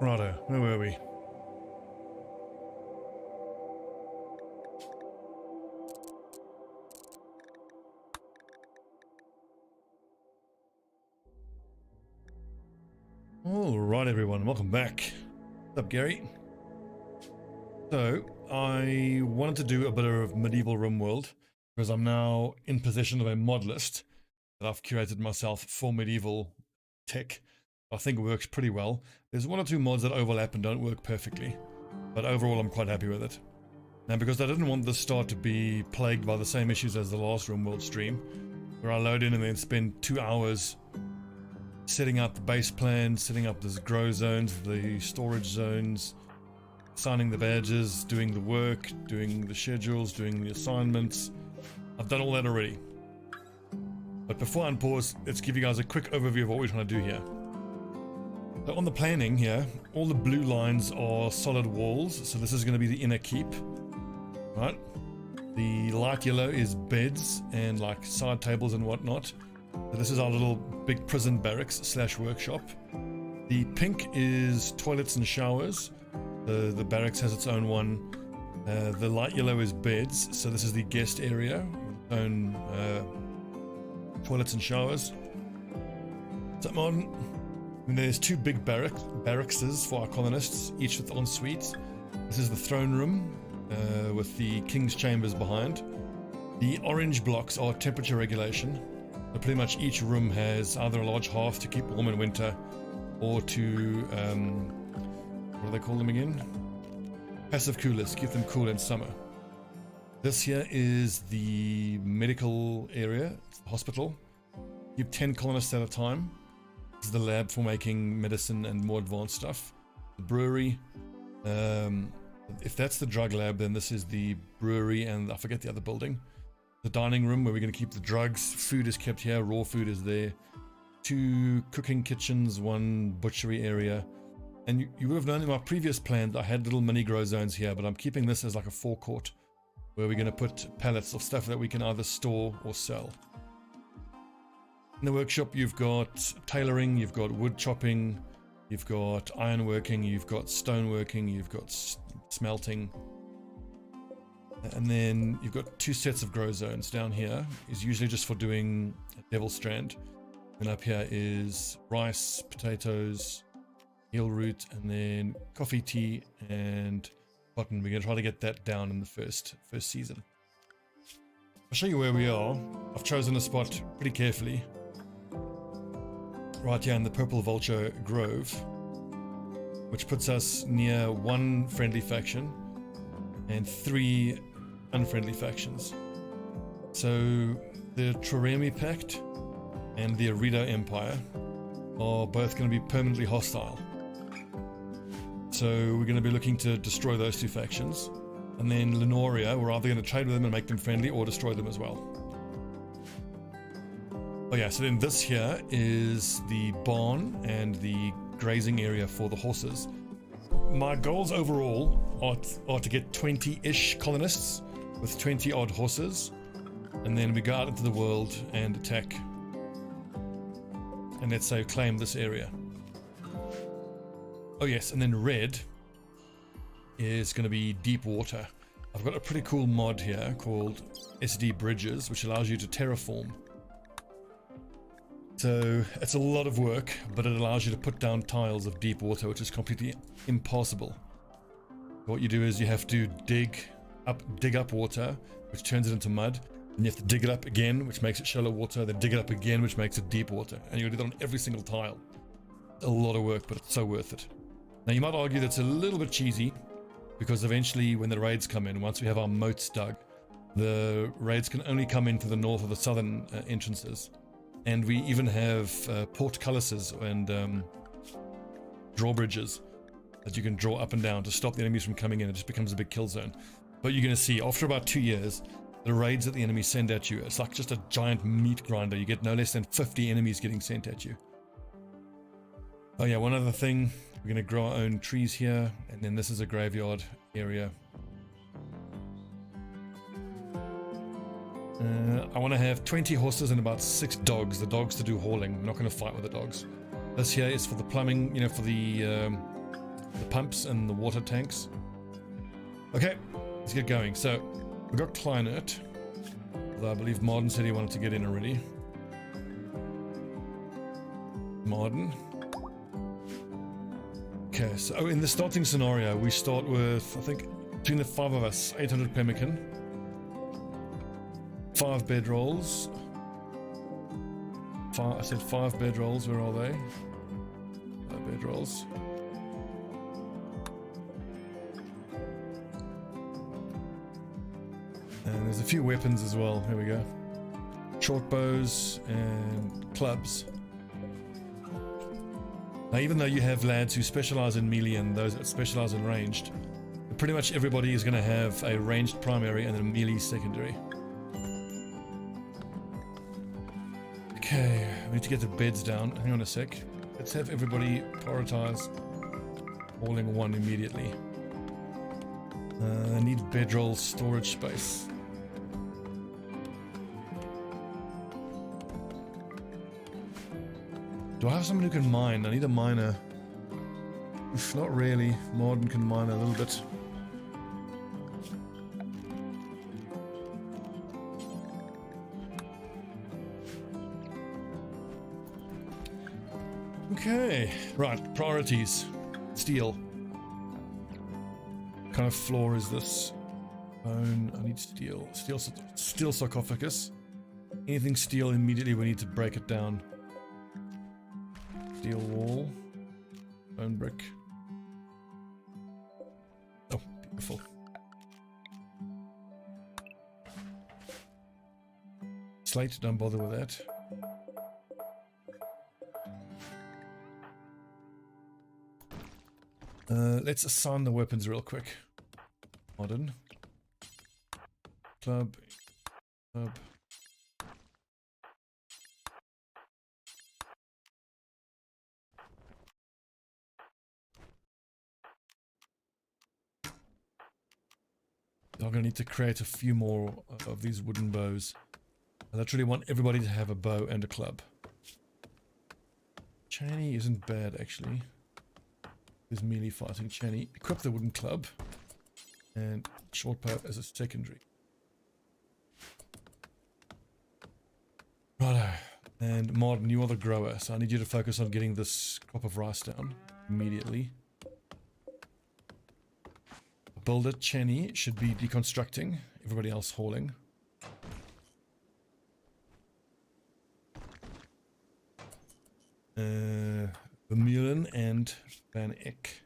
Righto, where were we? All right, everyone, welcome back. What's up, Gary? So, I wanted to do a bit of medieval Rimworld because I'm now in possession of a mod list that I've curated myself for medieval tech. I think it works pretty well. There's one or two mods that overlap and don't work perfectly, but overall I'm quite happy with it. Now, because I didn't want this start to be plagued by the same issues as the last Rimworld stream, where I load in and then spend 2 hours setting up the base plan, setting up the grow zones, the storage zones, signing the badges, doing the work, doing the schedules, doing the assignments. I've done all that already. But before I unpause, let's give you guys a quick overview of what we're trying to do here. So on the planning here, all the blue lines are solid walls, so this is going to be the inner keep, right? The light yellow is beds and like side tables and whatnot. So this is our little big prison barracks slash workshop. The pink is toilets and showers. The barracks has its own one. The light yellow is beds, so this is the guest area with its own toilets and showers. So modern. And there's two big barrackses for our colonists, each with en-suites. This is the throne room with the king's chambers behind. The orange blocks are temperature regulation. So pretty much each room has either a large hearth to keep warm in winter, or to what do they call them again? Passive coolers, keep them cool in summer. This here is the medical area, it's the hospital. Keep 10 colonists at a time. This is the lab for making medicine and more advanced stuff. The brewery. If that's the drug lab, then this is the brewery, and I forget the other building. The dining room where we're going to keep the drugs. Food is kept here, raw food is there. 2 cooking kitchens, 1 butchery area. And you would have known in my previous plans I had little mini grow zones here, but I'm keeping this as like a forecourt where we're going to put pallets of stuff that we can either store or sell. In the workshop you've got tailoring, you've got wood chopping, you've got ironworking, you've got stoneworking, you've got smelting. And then you've got 2 sets of grow zones. Down here is usually just for doing devil strand. And up here is rice, potatoes, heel root, and then coffee, tea, and cotton. We're going to try to get that down in the first season. I'll show you where we are. I've chosen a spot pretty carefully. Right here in the Purple Vulture Grove, which puts us near 1 friendly faction and 3 unfriendly factions. So the Troremi Pact and the Arido Empire are both going to be permanently hostile. So we're going to be looking to destroy those 2 factions. And then Lenoria, we're either going to trade with them and make them friendly or destroy them as well. Oh yeah, so then this here is the barn and the grazing area for the horses. My goals overall are to get 20-ish colonists with 20 odd horses, and then we go out into the world and attack, and let's say claim this area. Oh yes, and then red is going to be deep water. I've got a pretty cool mod here called SD Bridges, which allows you to terraform. So it's a lot of work, but it allows you to put down tiles of deep water, which is completely impossible. What you do is you have to dig up water, which turns it into mud, and you have to dig it up again, which makes it shallow water, then dig it up again, which makes it deep water, and you do that on every single tile. A lot of work, but it's so worth it. Now you might argue that's a little bit cheesy, because eventually when the raids come in, once we have our moats dug, the raids can only come in through the north or the southern entrances. And we even have portcullises and drawbridges that you can draw up and down to stop the enemies from coming in. It just becomes a big kill zone. But you're going to see, after about 2 years, the raids that the enemies send at you, it's like just a giant meat grinder. You get no less than 50 enemies getting sent at you. Oh yeah, one other thing. We're going to grow our own trees here. And then this is a graveyard area. I want to have 20 horses and about 6 dogs. The dogs to do hauling. I'm not going to fight with the dogs. This here is for the plumbing, you know, for the the pumps and the water tanks. Okay, let's get going. So we got Kleinert, although I believe Martin said he wanted to get in already. Martin. Okay, so in the starting scenario, we start with, I think, between the 5 of us, 800 pemmican, 5 bedrolls. I said 5 bedrolls, where are they? 5 bedrolls. And there's a few weapons as well, here we go. Short bows and clubs. Now, even though you have lads who specialize in melee and those that specialize in ranged, pretty much everybody is going to have a ranged primary and a melee secondary. Okay, we need to get the beds down. Hang on a sec. Let's have everybody prioritize hauling 1 immediately. I need bedroll storage space. Do I have someone who can mine? I need a miner. If not really, Martin can mine a little bit. Okay, right, priorities. Steel. What kind of floor is this? Bone, I need steel. Steel sarcophagus. Anything steel, immediately we need to break it down. Steel wall. Bone brick. Oh, beautiful. Slate, don't bother with that. Let's assign the weapons real quick. Modern. Club. Club. I'm going to need to create a few more of these wooden bows. I literally want everybody to have a bow and a club. Channy isn't bad, actually. There's melee fighting. Channy, equip the wooden club. And short bow as a secondary. Righto. And Martin, you are the grower, so I need you to focus on getting this crop of rice down immediately. Builder Chenny should be deconstructing, everybody else hauling. Vermeulen and Van Eck.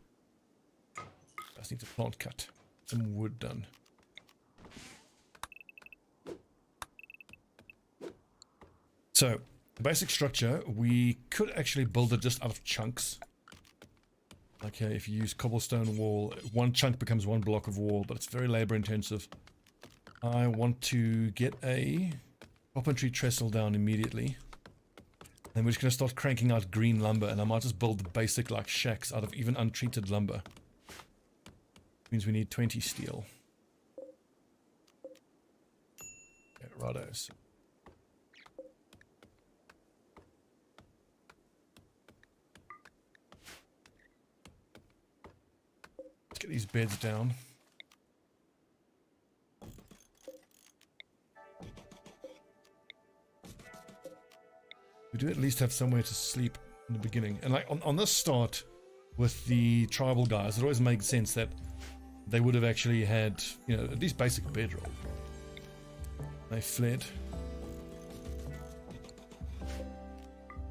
I just need to plant cut. Some wood done. So, the basic structure, we could actually build it just out of chunks. Okay, if you use cobblestone wall, 1 chunk becomes 1 block of wall, but it's very labor intensive. I want to get a carpentry trestle down immediately. And we're just going to start cranking out green lumber, and I might just build the basic like shacks out of even untreated lumber. Means we need 20 steel. Okay, rightos. Let's get these beds down. We do at least have somewhere to sleep in the beginning. And like on this start with the tribal guys, it always makes sense that they would have actually had, you know, at least basic bedroll. They fled.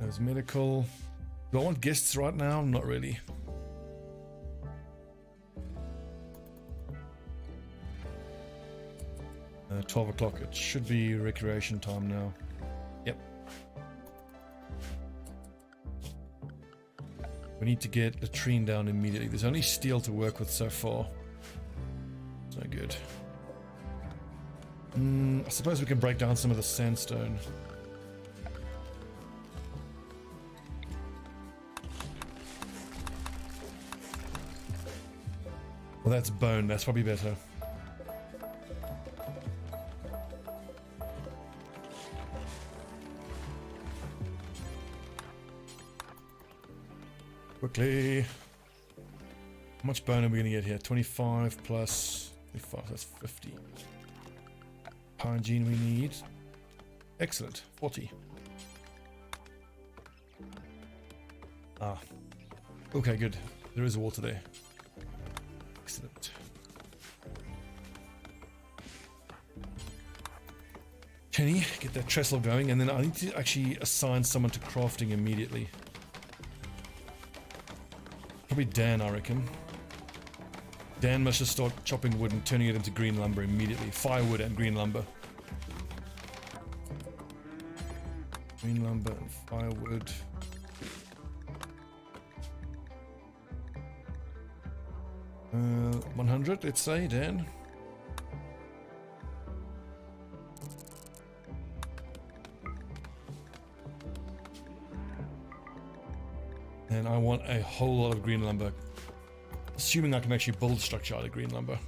There's medical. Do I want guests right now? Not really. 12 o'clock. It should be recreation time now. Yep. We need to get latrine down immediately. There's only steel to work with so far. It's no good. I suppose we can break down some of the sandstone. Well, that's bone. That's probably better. Quickly. How much bone are we going to get here? 25 plus 25, that's 50. Hygiene we need. Excellent, 40. Ah, okay, good. There is water there. Excellent. Kenny, get that trestle going, and then I need to actually assign someone to crafting immediately. Probably Dan, I reckon. Dan must just start chopping wood and turning it into green lumber immediately. Firewood and green lumber. Green lumber and firewood. Uh, 100, let's say, Dan. And I want a whole lot of green lumber. Assuming I can actually build structure out of green lumber.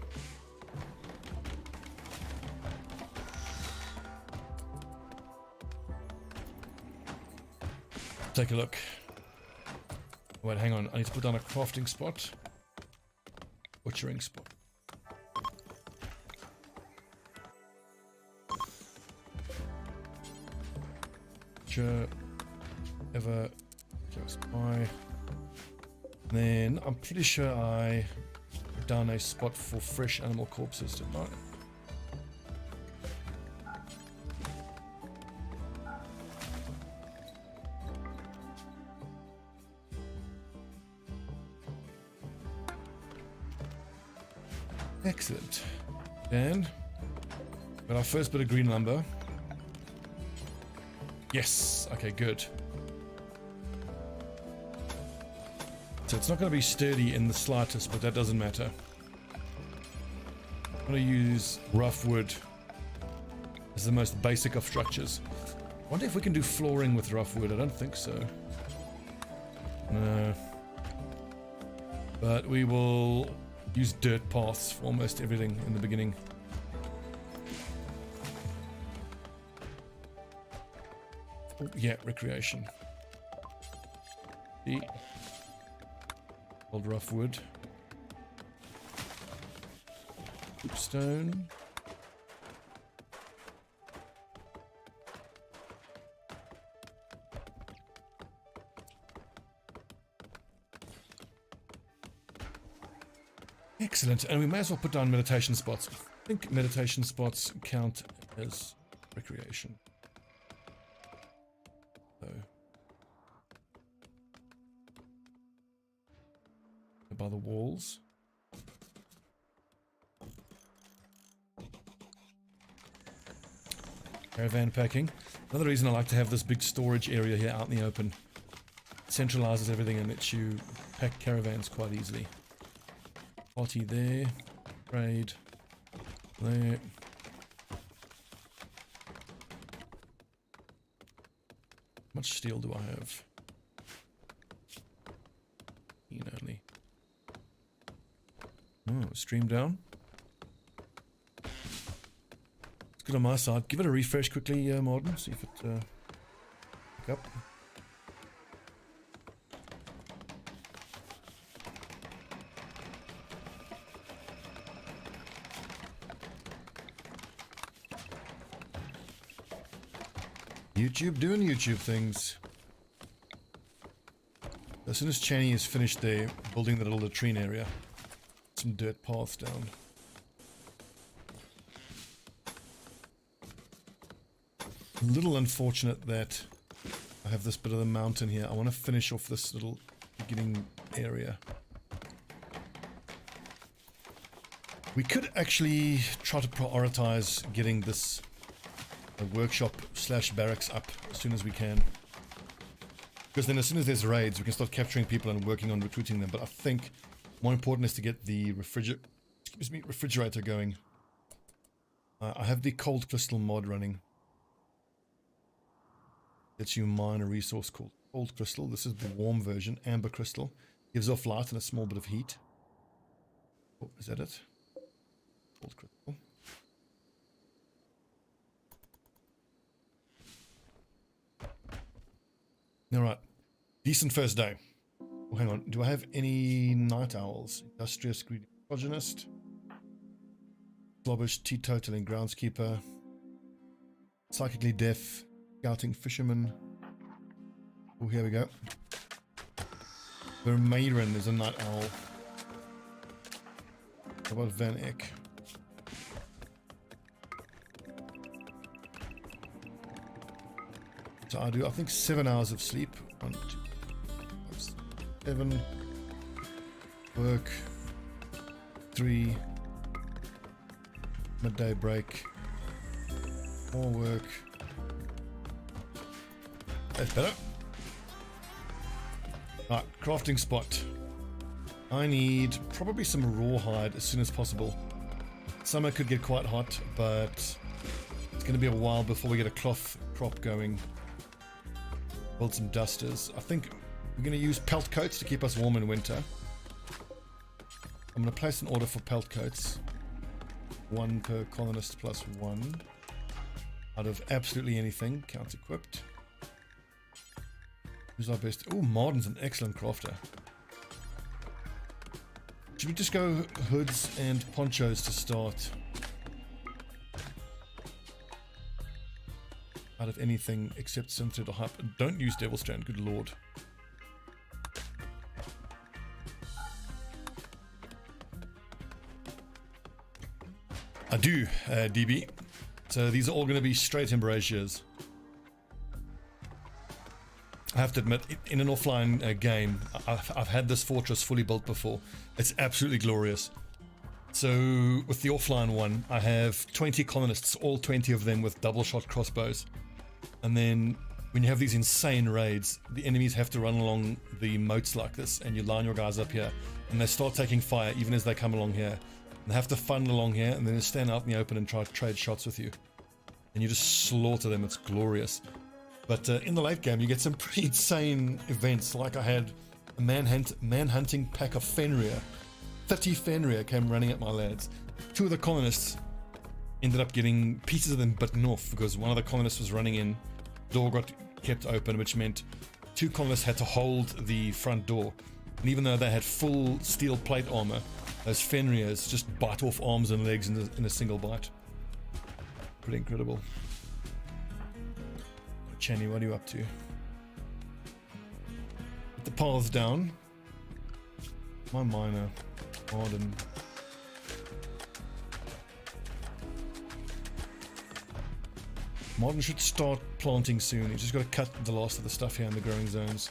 Take a look. Wait, hang on. I need to put down a crafting spot. Butchering spot. Butcher. Ever. Just buy. Then I'm pretty sure I put down a spot for fresh animal corpses, didn't I? Excellent. Dan, got our first bit of green lumber. Yes. Okay, good. So it's not going to be sturdy in the slightest, but that doesn't matter. I'm going to use rough wood as the most basic of structures. I wonder if we can do flooring with rough wood. I don't think so. No. But we will use dirt paths for almost everything in the beginning. Oh, yeah, recreation. Old rough wood. Stone. Excellent, and we may as well put down meditation spots. I think meditation spots count as recreation. So. By the walls. Caravan packing. Another reason I like to have this big storage area here out in the open. It centralizes everything and lets you pack caravans quite easily. Party there. Trade. There. How much steel do I have? Only. Oh, stream down. It's good on my side. Give it a refresh quickly, Martin. See if it pick up. YouTube doing YouTube things. As soon as Channy is finished there, building the little latrine area, some dirt paths down. A little unfortunate that I have this bit of the mountain here. I want to finish off this little beginning area. We could actually try to prioritize getting this workshop / barracks up as soon as we can. Because then as soon as there's raids, we can start capturing people and working on recruiting them. But I think more important is to get the refrigerator going. I have the cold crystal mod running. Lets you mine a resource called cold crystal. This is the warm version, amber crystal. Gives off light and a small bit of heat. Oh, is that it? Cold crystal. All right. Decent first day. Oh, hang on. Do I have any night owls? Industrious, greedy, progynist, slobbish, teetotaling, groundskeeper, psychically deaf, scouting fisherman. Oh, here we go. Vermeeren is a night owl. How about Van Eck? So I do, I think, 7 hours of sleep. 1, 2, 5, 7. Work. 3. Midday break. More work. That's better. Right, crafting spot. I need probably some rawhide as soon as possible. Summer could get quite hot, but it's going to be a while before we get a cloth crop going. Build some dusters. I think we're going to use pelt coats to keep us warm in winter. I'm going to place an order for pelt coats. 1 per colonist plus 1. Out of absolutely anything. Count equipped. Who's our best? Oh, Martin's an excellent crafter. Should we just go hoods and ponchos to start? Out of anything except Synthid or Hype. Don't use Devil Strand, good lord. I do, DB. So these are all going to be straight embrasures. I have to admit, in an offline game, I've had this fortress fully built before. It's absolutely glorious. So with the offline one, I have 20 colonists, all 20 of them with double shot crossbows. And then when you have these insane raids, the enemies have to run along the moats like this, and you line your guys up here, and they start taking fire even as they come along here. And they have to funnel along here, and then they stand out in the open and try to trade shots with you. And you just slaughter them, it's glorious. But in the late game, you get some pretty insane events, like I had a man-hunting pack of Fenrir. 30 Fenrir came running at my lads. 2 of the colonists ended up getting pieces of them bitten off because one of the colonists was running in. Door got kept open, which meant 2 colonists had to hold the front door. And even though they had full steel plate armor, those Fenrirs just bite off arms and legs in a single bite. Pretty incredible. Chenny, what are you up to? Put the paths down. My miner. Garden. Martin should start planting soon. He's just got to cut the last of the stuff here in the growing zones.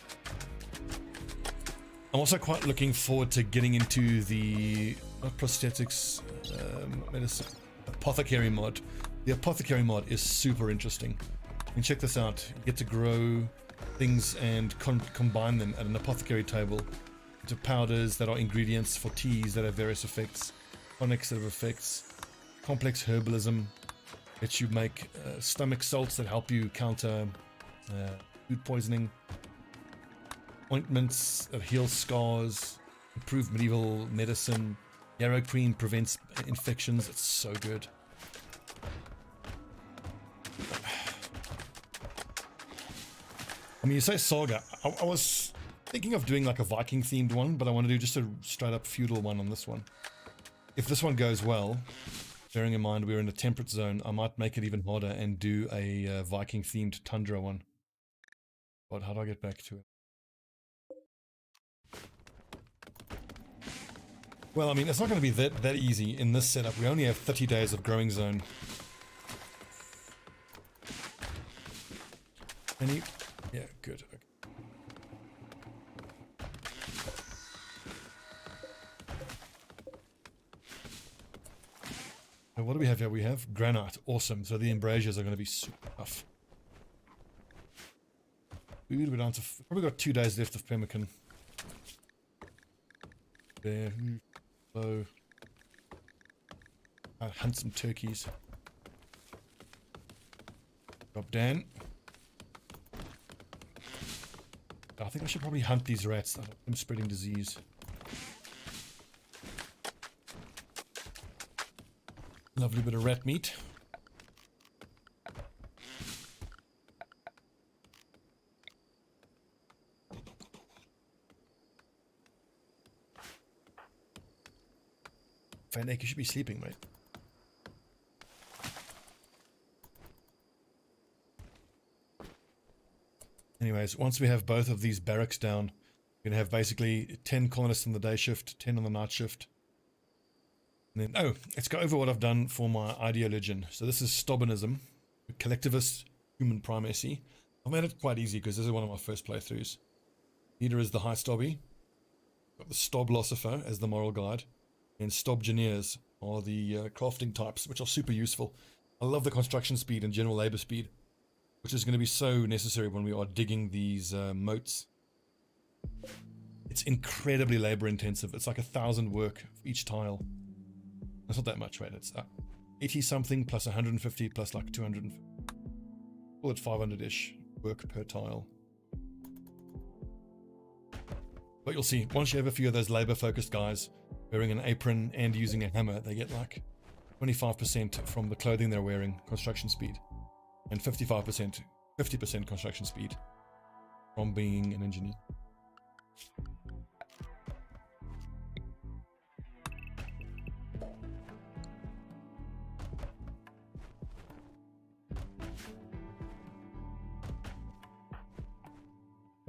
I'm also quite looking forward to getting into the not prosthetics, medicine, apothecary mod. The apothecary mod is super interesting. And check this out. You get to grow things and combine them at an apothecary table into powders that are ingredients for teas that have various effects, tonics that have effects, complex herbalism. Lets you make stomach salts that help you counter food poisoning, ointments that heal scars, improve medieval medicine, yarrow cream prevents infections. It's so good. I mean, you say saga. I was thinking of doing like a Viking themed one, but I want to do just a straight up feudal one on this one. If this one goes well, bearing in mind we're in a temperate zone, I might make it even harder and do a Viking themed tundra one. But how do I get back to it? Well, I mean, it's not going to be that easy in this setup. We only have 30 days of growing zone. Any? Yeah, good. Okay. Now, what do we have here? We have granite. Awesome. So the embrasures are going to be super tough. We will be down to probably got 2 days left of pemmican. There. So I'll hunt some turkeys. Drop Dan. I think I should probably hunt these rats. I'm spreading disease. Lovely bit of rat meat. Fennec, you should be sleeping, mate. Anyways, once we have both of these barracks down, we're going to have basically 10 colonists on the day shift, 10 on the night shift. And then, oh, let's go over what I've done for my ideology. So this is Stobbinism, collectivist human primacy. I've made it quite easy because this is one of my first playthroughs. Leader is the High Stobbie. Got the Stoblosopher as the moral guide. And Stobgineers are the crafting types, which are super useful. I love the construction speed and general labor speed, which is going to be so necessary when we are digging these moats. It's incredibly labor intensive. It's like 1,000 work for each tile. That's not that much, right? It's 80 something plus 150 plus like 200. Call it 500-ish work per tile. But you'll see, once you have a few of those labor focused guys wearing an apron and using a hammer, they get like 25% from the clothing they're wearing, construction speed. And 50% construction speed from being an engineer.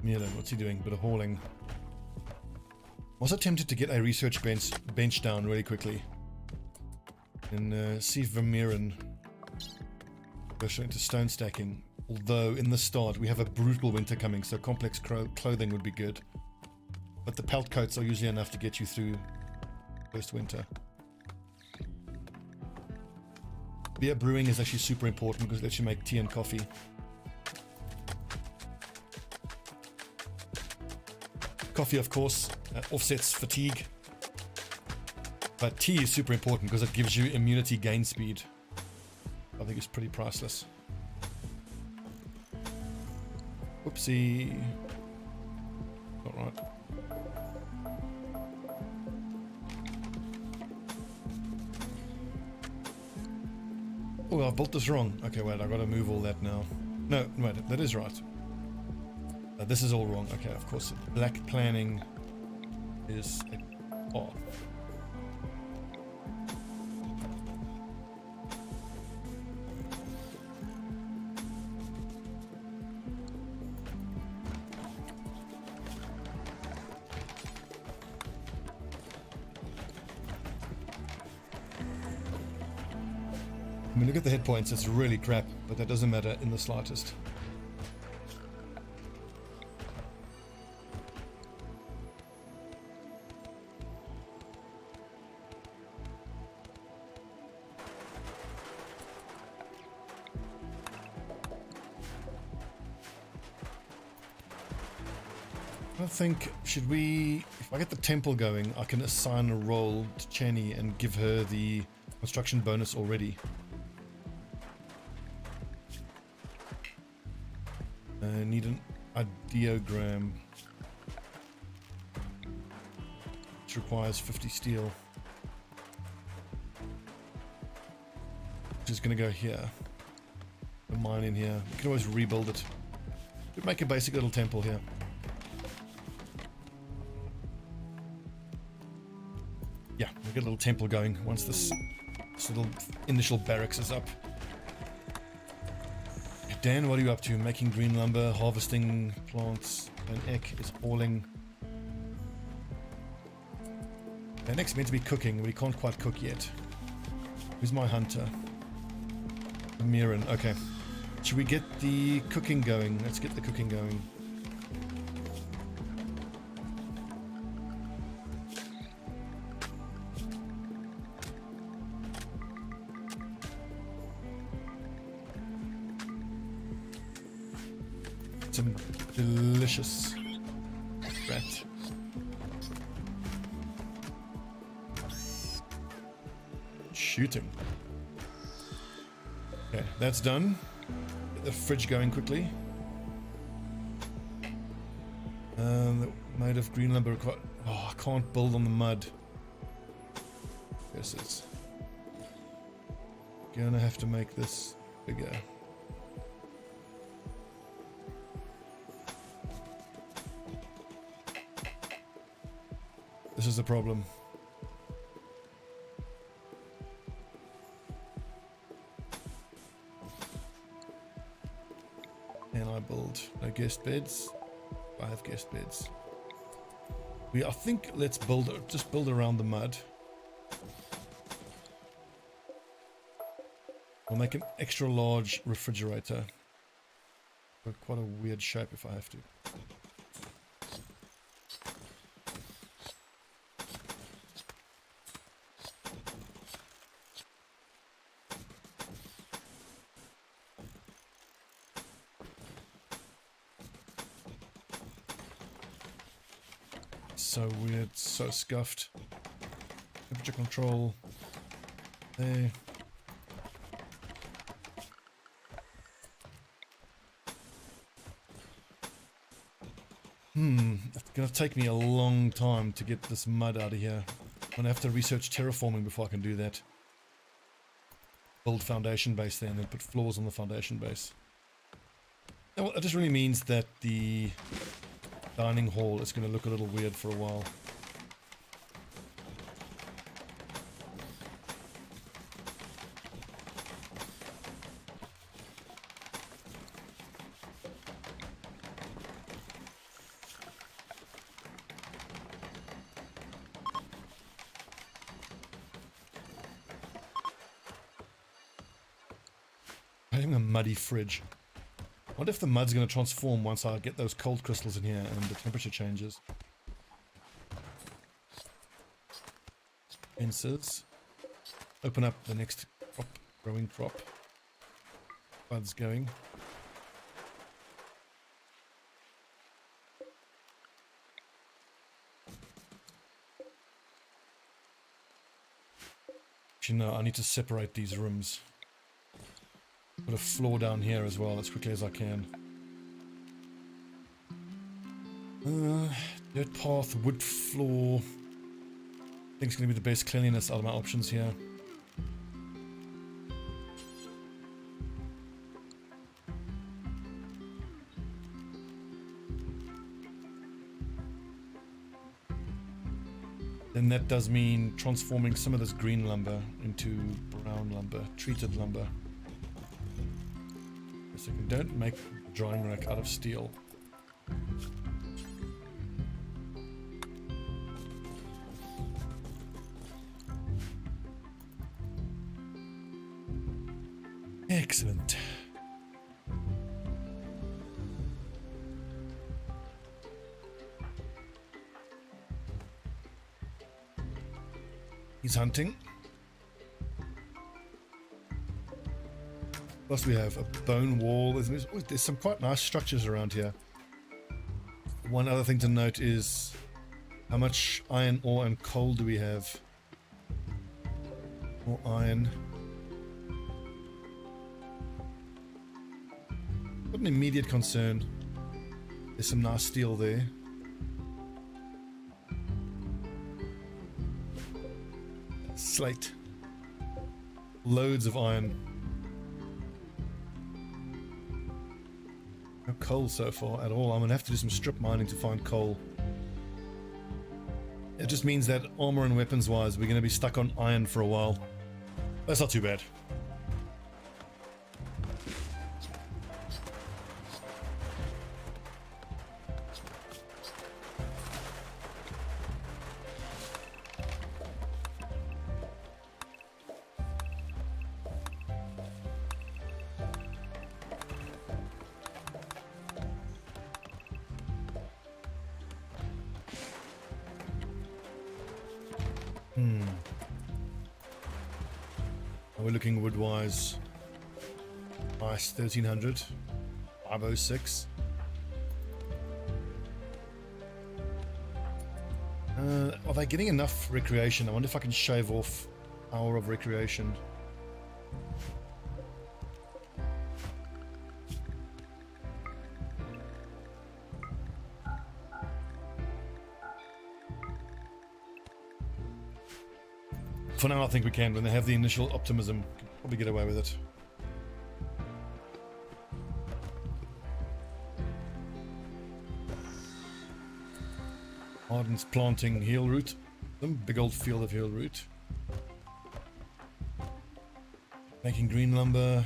Milo, what's he doing? Bit of hauling. I was tempted to get a research bench down really quickly and see if Vermeeren goes into stone stacking. Although in the start we have a brutal winter coming, so complex clothing would be good. But the pelt coats are usually enough to get you through first winter. Beer brewing is actually super important because it lets you make tea and coffee. Coffee, of course, offsets fatigue. But tea is super important because it gives you immunity gain speed. I think it's pretty priceless. Whoopsie. Not right. Oh, I built this wrong. Okay, wait, I gotta move all that now. No, wait, that is right. This is all wrong. Okay, of course, black planning is off. I mean, look at the hit points, it's really crap, but that doesn't matter in the slightest. I think, should we, if I get the temple going, I can assign a role to Chani and give her the construction bonus already. I need an ideogram, which requires 50 steel, which is going to go here. A mine in here. You can always rebuild it. Could make a basic little temple here. Yeah, we'll get a little temple going once this little initial barracks is up. Dan, what are you up to? Making green lumber, harvesting plants, and Ek is hauling. And Ek's meant to be cooking, but he can't quite cook yet. Who's my hunter? Miran, okay. Should we get the cooking going? Let's get the cooking going. Some delicious rat. Shooting. Okay, that's done. Get the fridge going quickly. Made of green lumber. Oh, I can't build on the mud. Guess it's gonna have to make this bigger. This is the problem. No guest beds. 5 guest beds. I think let's just build around the mud. We'll make an extra large refrigerator. Quite a weird shape if I have to. So weird, so scuffed. Temperature control. There. It's gonna take me a long time to get this mud out of here. I'm gonna have to research terraforming before I can do that. Build foundation base there and then put floors on the foundation base. Well, it just really means that the dining hall is gonna look a little weird for a while. Having a muddy fridge. I wonder if the mud's going to transform once I get those cold crystals in here and the temperature changes. Fences. Open up the next crop, growing crop. Buds going. Actually, no, I need to separate these rooms. Put a floor down here as well as quickly as I can. Dirt path, wood floor. I think it's going to be the best cleanliness out of my options here. Then that does mean transforming some of this green lumber into brown lumber, treated lumber. So don't make a drying rack out of steel. Excellent. He's hunting. Plus we have a bone wall. There's some quite nice structures around here. One other thing to note is how much iron ore and coal do we have? More iron. Not an immediate concern. There's some nice steel there. Slate. Loads of iron. No coal so far at all. I'm gonna have to do some strip mining to find coal. It just means that armor and weapons wise we're gonna be stuck on iron for a while. That's not too bad. We're looking wood-wise. Nice, 1300. 506. Are they getting enough recreation? I wonder if I can shave off an hour of recreation. For now, I think we can. When they have the initial optimism, we can probably get away with it. Arden's planting heel root. Some big old field of heel root. Making green lumber,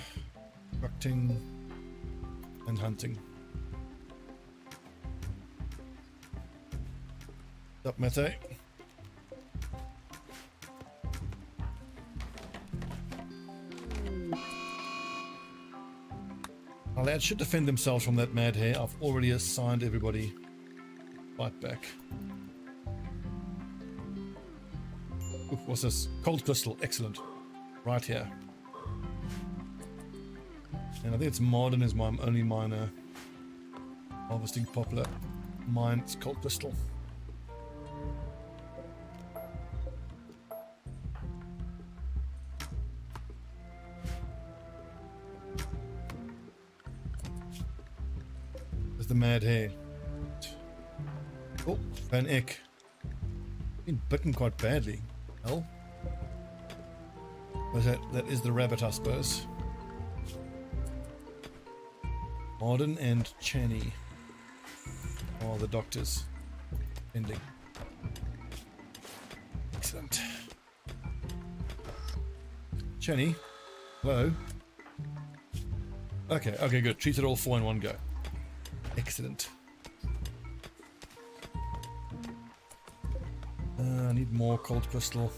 constructing, and hunting. Up, Mate. Our lads should defend themselves from that mad hare. I've already assigned everybody. Fight back. Ooh, what's this? Cold crystal. Excellent. Right here. And I think it's modern is my only miner. Harvesting poplar. Mine, it's cold crystal. There's the mad hare. Oh, Van Eck. Been bitten quite badly. Hell. Was that is the rabbit, I suppose. Marden and Channy are the doctors. Ending. Excellent. Channy, hello. Okay, okay, good. Treat it all 4 in one go. Excellent. I need more cold crystal.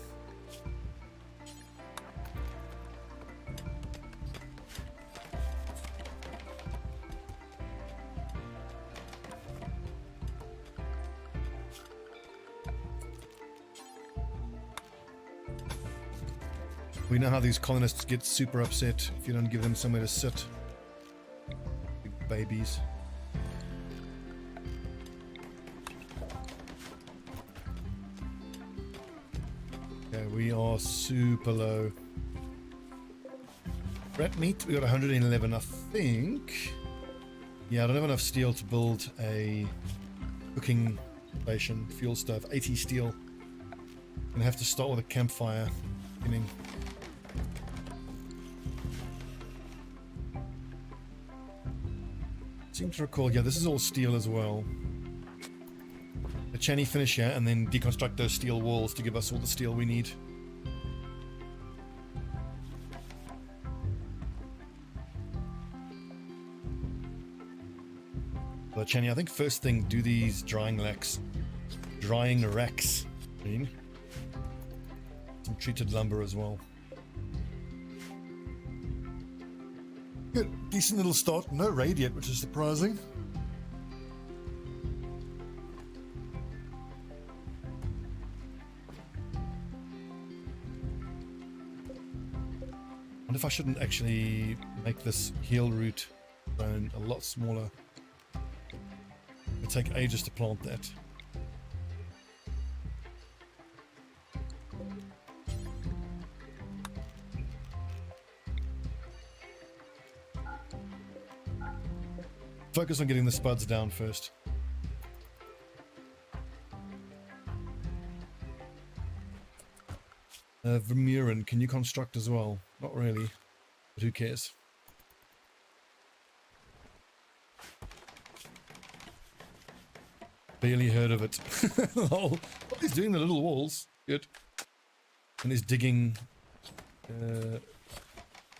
We know how these colonists get super upset if you don't give them somewhere to sit. Big babies. Okay, we are super low. Rat meat, we got 111, I think. Yeah, I don't have enough steel to build a cooking station, fuel stove. 80 steel. Gonna have to start with a campfire. Beginning. Seem to recall, yeah, this is all steel as well. The Channy finish here and then deconstruct those steel walls to give us all the steel we need. But Channy, I think first thing, do these drying racks. I mean. Some treated lumber as well. Good, decent little start. No raid yet, which is surprising. I wonder if I shouldn't actually make this heal root zone a lot smaller. It'll take ages to plant that. Focus on getting the spuds down first. Vermurin, can you construct as well? Not really, but who cares? Barely heard of it. Oh, he's doing the little walls. Good. And he's digging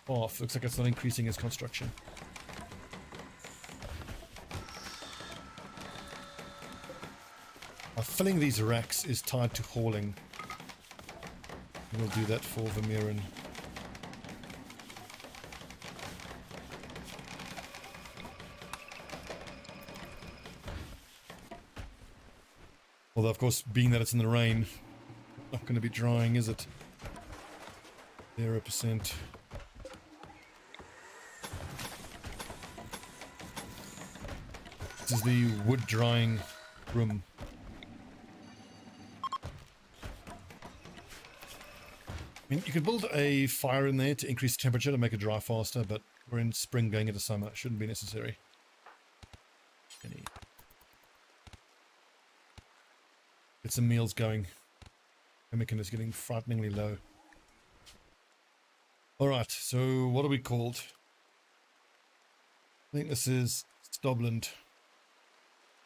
off. Looks like it's not increasing his construction. Filling these racks is tied to hauling. We'll do that for Vermurin. Although, of course, being that it's in the rain, not going to be drying, is it? 0%. This is the wood drying room. I mean, you can build a fire in there to increase the temperature to make it dry faster, but we're in spring going into summer. It shouldn't be necessary. Get some meals going. Chemical is getting frighteningly low. Alright, so what are we called? I think this is Stobland.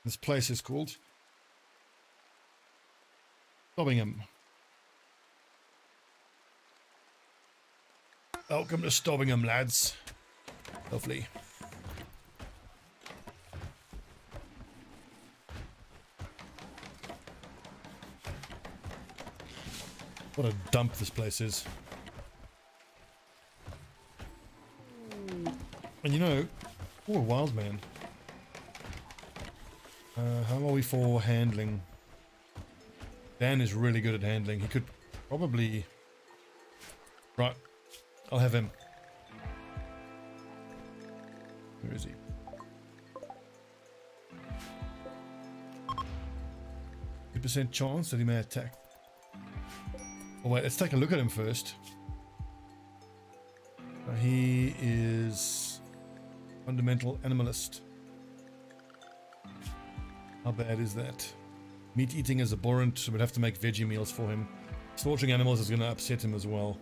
This place is called Stobbingham. Welcome to Stobbingham, lads. Lovely. What a dump this place is. And you know, oh, a wild man. How are we for handling? Dan is really good at handling. He could probably... Right, I'll have him. Where is he? % chance that he may attack. Oh wait, let's take a look at him first. He is fundamental animalist. How bad is that? Meat eating is abhorrent, so we'd have to make veggie meals for him. Slaughtering animals is going to upset him as well.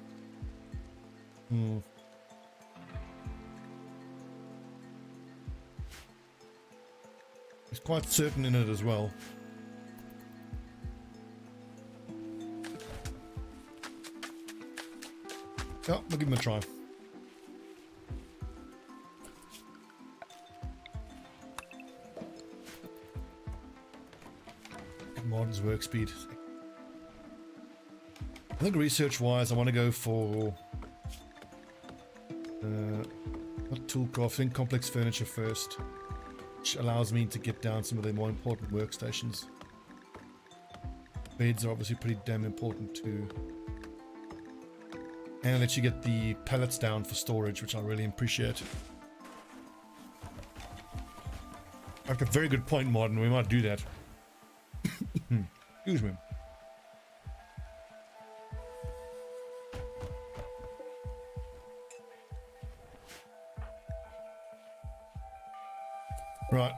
He's quite certain in it as well. Yeah, we'll give him a try. Modern's work speed. I think research-wise, I want to go for not tool crafting, complex furniture first, which allows me to get down some of the more important workstations. Beds are obviously pretty damn important too. And let you get the pallets down for storage, which I really appreciate. Like a very good point, Modern. We might do that. Excuse me. Right.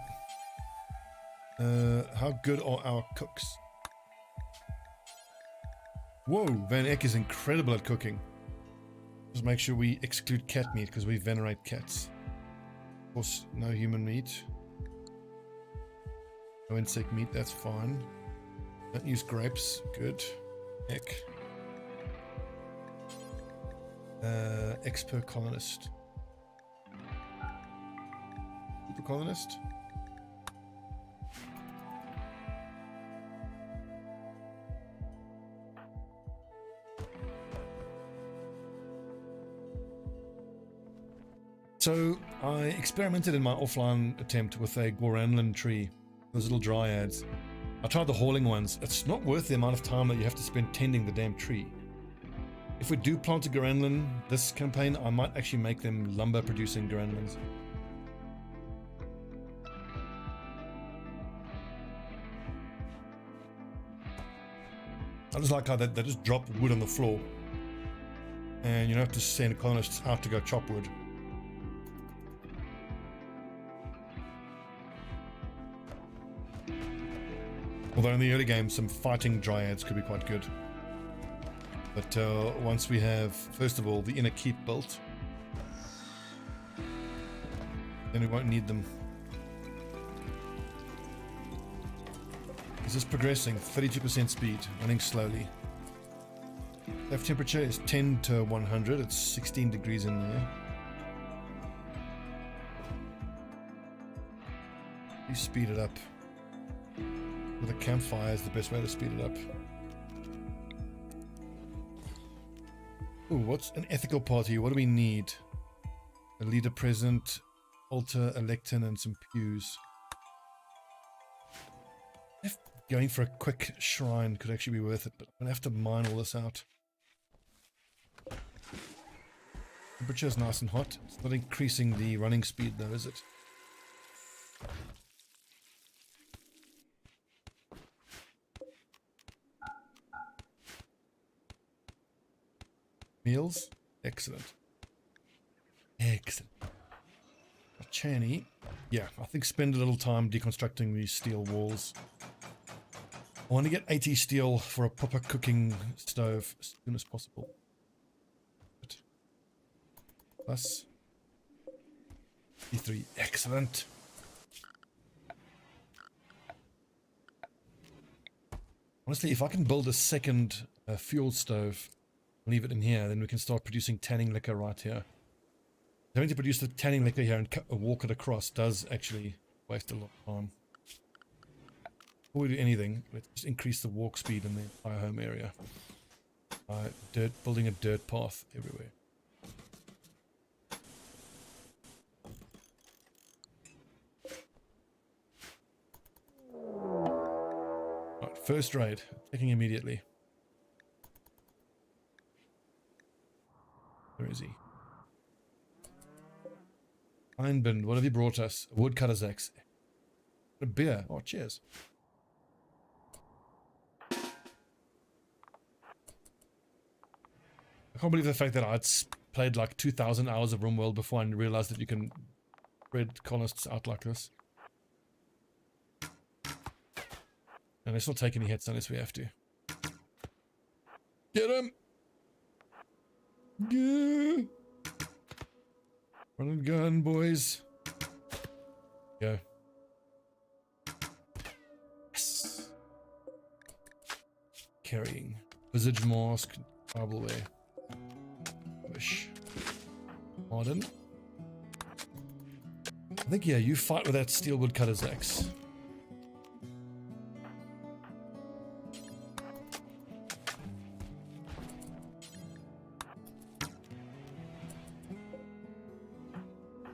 How good are our cooks? Whoa, Van Eck is incredible at cooking. Just make sure we exclude cat meat because we venerate cats. Of course, no human meat. No insect meat, that's fine. Don't use grapes, good. Heck. Expert colonist. Super colonist? So I experimented in my offline attempt with a Goranlan tree, those little dryads. I tried the hauling ones. It's not worth the amount of time that you have to spend tending the damn tree. If we do plant a Goranlan this campaign, I might actually make them lumber producing Goranlans. I just like how they just drop wood on the floor and you don't have to send colonists out to go chop wood. Although in the early game, some fighting dryads could be quite good. But once we have, first of all, the inner keep built, then we won't need them. This is progressing, 32% speed, running slowly. Left temperature is 10 to 100, it's 16 degrees in there. You speed it up. With a campfire is the best way to speed it up. Ooh, what's an ethical party? What do we need? A leader present, altar, a lectern, and some pews. If going for a quick shrine could actually be worth it, but I'm gonna have to mine all this out. Temperature is nice and hot. It's not increasing the running speed though, is it? Meals? Excellent. Excellent. Chani. Yeah, I think spend a little time deconstructing these steel walls. I want to get 80 steel for a proper cooking stove as soon as possible. Plus 53. Excellent. Honestly, if I can build a second fuel stove, leave it in here, then we can start producing tanning liquor right here. Having to produce the tanning liquor here and walk it across does actually waste a lot of time. Before we do anything, let's just increase the walk speed in the entire home area. Building a dirt path everywhere. Right, first raid. Checking immediately. Where is he? Einbind, what have you brought us? A woodcutter's axe. A beer. Oh, cheers. I can't believe the fact that I'd played like 2,000 hours of Rimworld before I realized that you can spread colonists out like this. And let's not take any hits unless we have to. Get him! Yeah! Run and gun, boys. Go. Yes. Carrying. Visage mask. Tribal wear. Wish. Modern. I think, yeah, you fight with that steel woodcutter's axe.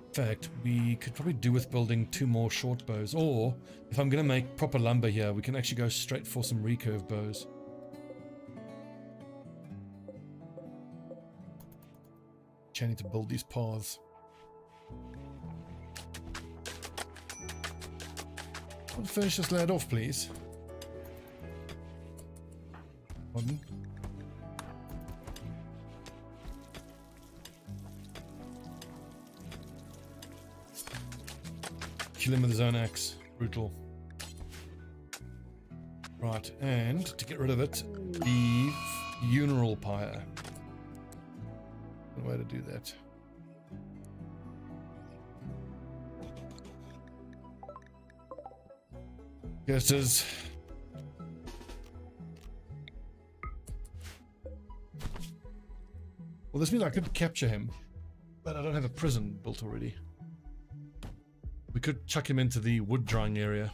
In fact, we could probably do with building 2 more short bows, or if I'm going to make proper lumber here, we can actually go straight for some recurve bows. I need to build these paths. I'll finish this lad off, please. Pardon? Kill him with his own axe. Brutal. Right, and to get rid of it, the funeral pyre. Good way to do that. Guesses. Well, this means I could capture him, but I don't have a prison built already. We could chuck him into the wood drying area.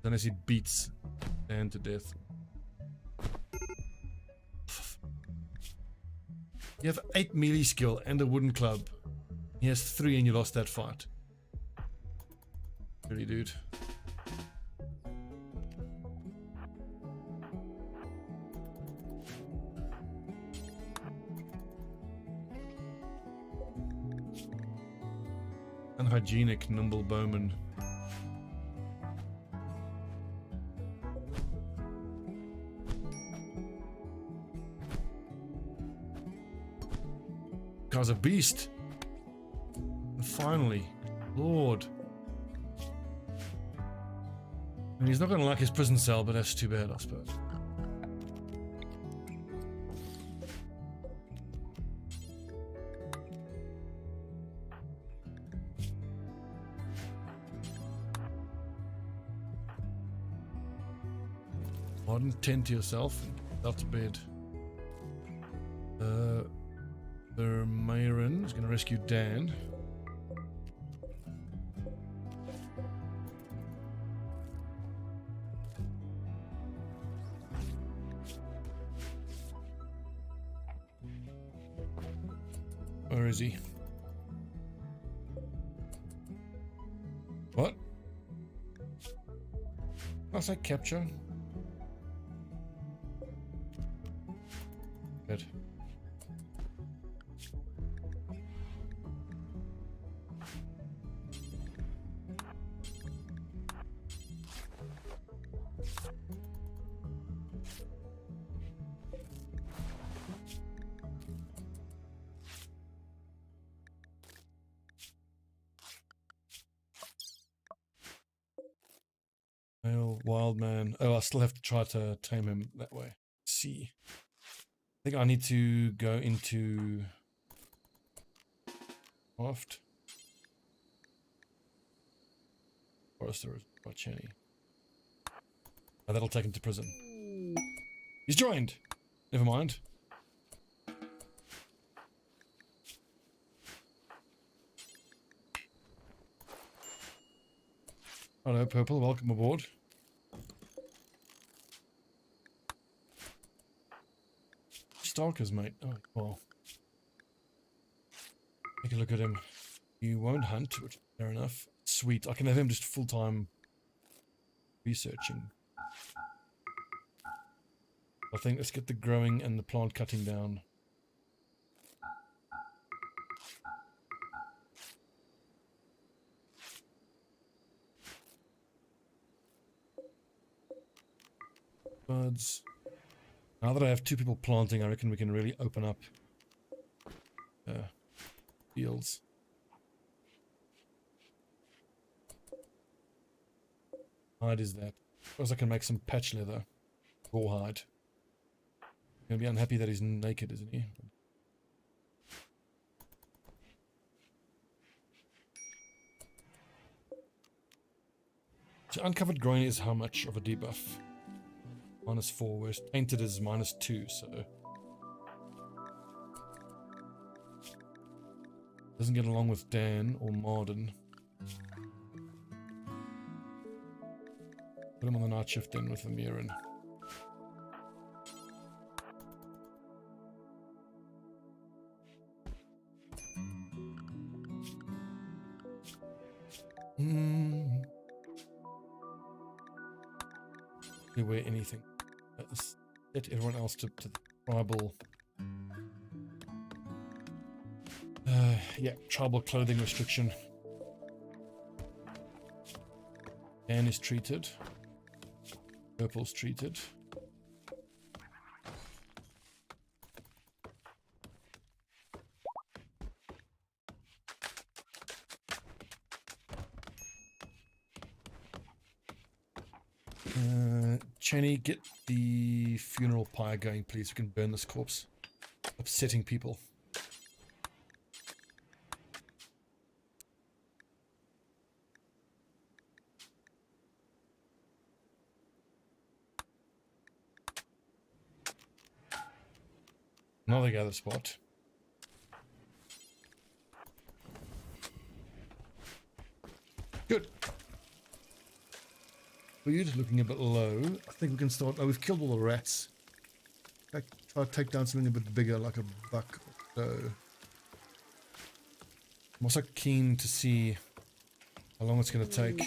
Unless he beats Dan to death. You have 8 melee skill and a wooden club. He has 3 and you lost that fight. Really, dude. Unhygienic, nimble bowman. Guy's a beast. And finally, Lord. And he's not going to like his prison cell, but that's too bad, I suppose. Modern, tend to yourself and get out to bed. The Mayron is going to rescue Dan. Where is he? What? I say capture. Good. Male wild man. Oh, I still have to try to tame him that way. Let's see. I think I need to go into Craft. Forester is Bacheni. Oh, that'll take him to prison. He's joined! Never mind. Hello, Purple. Welcome aboard. stalkers, mate. Oh, well. Take a look at him. You won't hunt, which is fair enough. Sweet. I can have him just full-time researching. I think let's get the growing and the plant cutting down. Buds. Now that I have 2 people planting, I reckon we can really open up fields. Hide is that. Suppose I can make some patch leather. Rawhide. Gonna be unhappy that he's naked, isn't he? So uncovered groin is how much of a debuff? -4, whereas tainted is -2, so doesn't get along with Dan or Marden. Put him on the night shift then with the Mirren. They wear anything. Set everyone else to the tribal. Yeah, tribal clothing restriction. Dan is treated. Purple's treated. Chenny, get the funeral pyre going, please. We can burn this corpse. Upsetting people. Another gather spot. Good. Food looking a bit low. I think we can start. Oh, we've killed all the rats. Try to take down something a bit bigger, like a buck or so. I'm also keen to see how long it's going to take.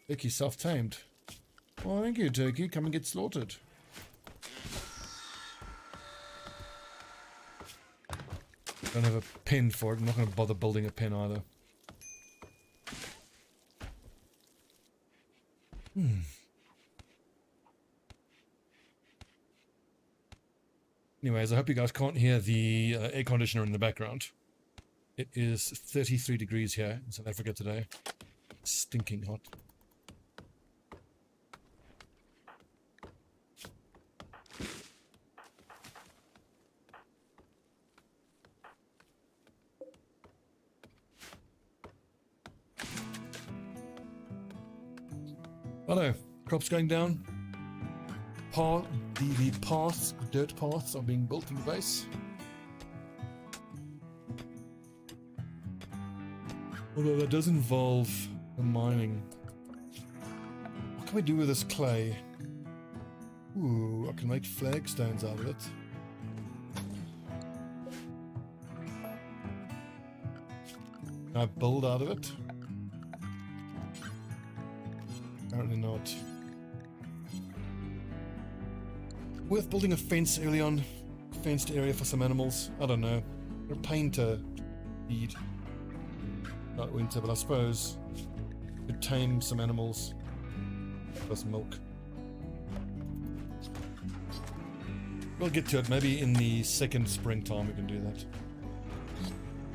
Turkey self-tamed. Oh, thank you, turkey. Come and get slaughtered. Don't have a pen for it. I'm not going to bother building a pen either. Anyways, I hope you guys can't hear the air conditioner in the background. It is 33 degrees here in South Africa today. Stinking hot. Hello, crops going down. The paths, dirt paths are being built in the base. Although that does involve the mining. What can we do with this clay? Ooh, I can make flagstones out of it. Can I build out of it? Apparently not. Worth building a fence early on. Fenced area for some animals. I don't know. They're a pain to feed. Not winter, but I suppose could tame some animals. Plus milk. We'll get to it. Maybe in the second springtime we can do that.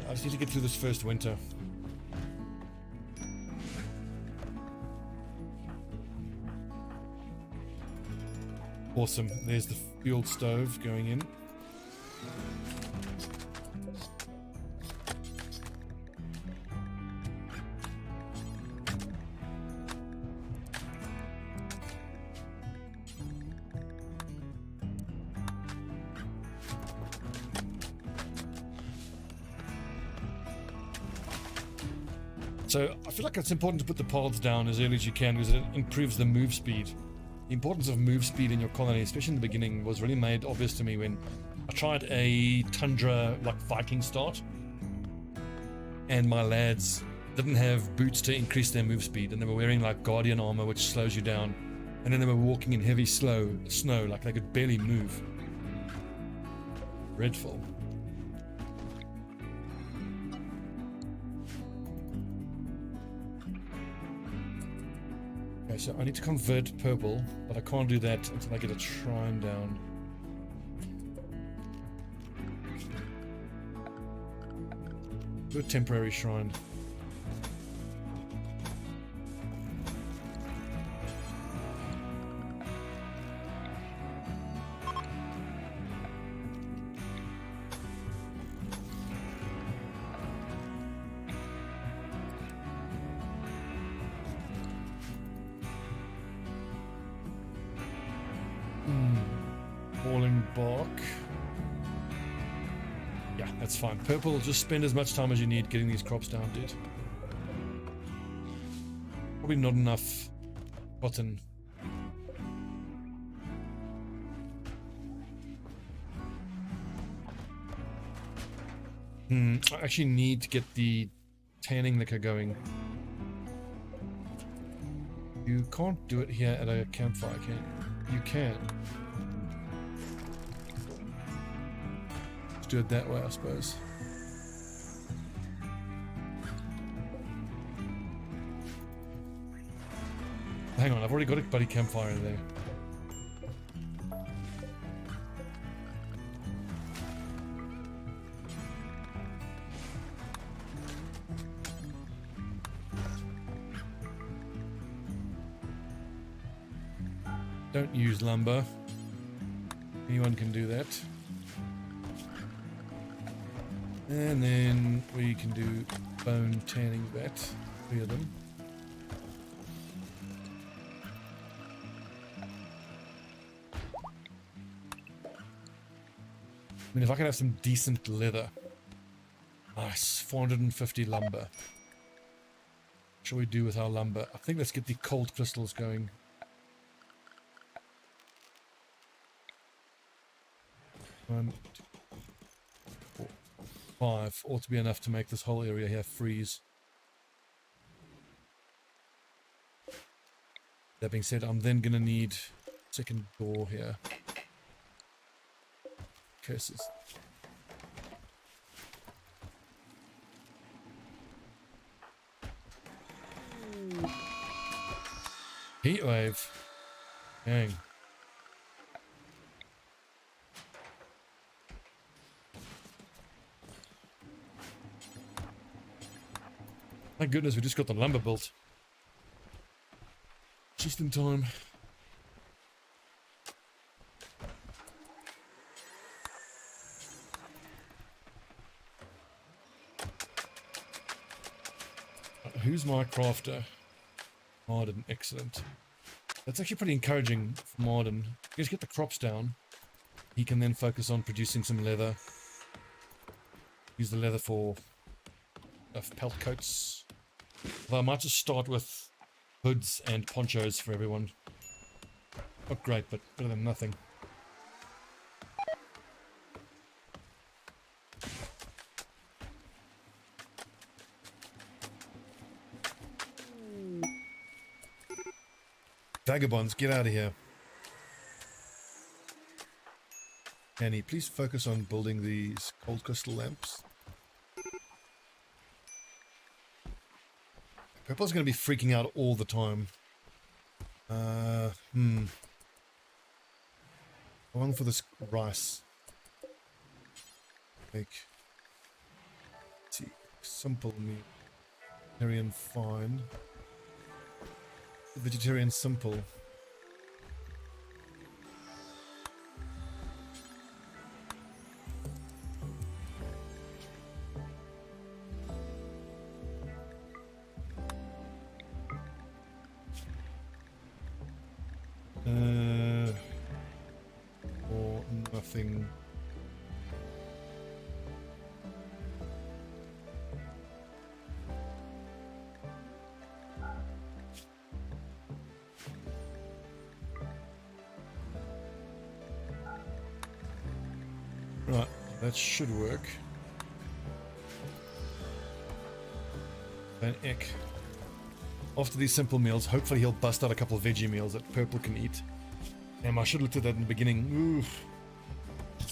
I just need to get through this first winter. Awesome. There's the fuel stove going in. So I feel like it's important to put the paths down as early as you can because it improves the move speed. The importance of move speed in your colony, especially in the beginning, was really made obvious to me when I tried a Tundra like Viking start, and my lads didn't have boots to increase their move speed, and they were wearing like Guardian armor, which slows you down, and then they were walking in heavy snow, like they could barely move. Dreadful. Okay, so I need to convert purple, but I can't do that until I get a shrine down. Do a temporary shrine. Falling bark. Yeah, that's fine. Purple, just spend as much time as you need getting these crops down, dude. Probably not enough cotton. I actually need to get the tanning liquor going. You can't do it here at a campfire, can you? You can. Let's do it that way, I suppose. Hang on, I've already got a bloody campfire in there. Don't use lumber. Anyone can do that. And then we can do bone tanning that. 3 of them. I mean, if I can have some decent leather. Nice, 450 lumber. What shall we do with our lumber? I think let's get the cold crystals going. 1, 2, 4, 5 ought to be enough to make this whole area here freeze. That being said, I'm then gonna need a second door here. Curses. Heat wave. Dang. Thank goodness we just got the lumber built. Just in time. Who's my crafter? Marden, excellent. That's actually pretty encouraging for Marden. Just get the crops down. He can then focus on producing some leather. Use the leather for pelt coats. Although I might just start with hoods and ponchos for everyone. Not great, but better than nothing. Vagabonds, get out of here. Annie, please focus on building these cold crystal lamps. Purple's going to be freaking out all the time. How long for this rice? Make tea, simple meal, vegetarian fine, vegetarian simple. Or nothing. Right, that should work. Van Eck. After these simple meals, hopefully he'll bust out a couple of veggie meals that Purple can eat. Damn, I should have looked at that in the beginning. Oof.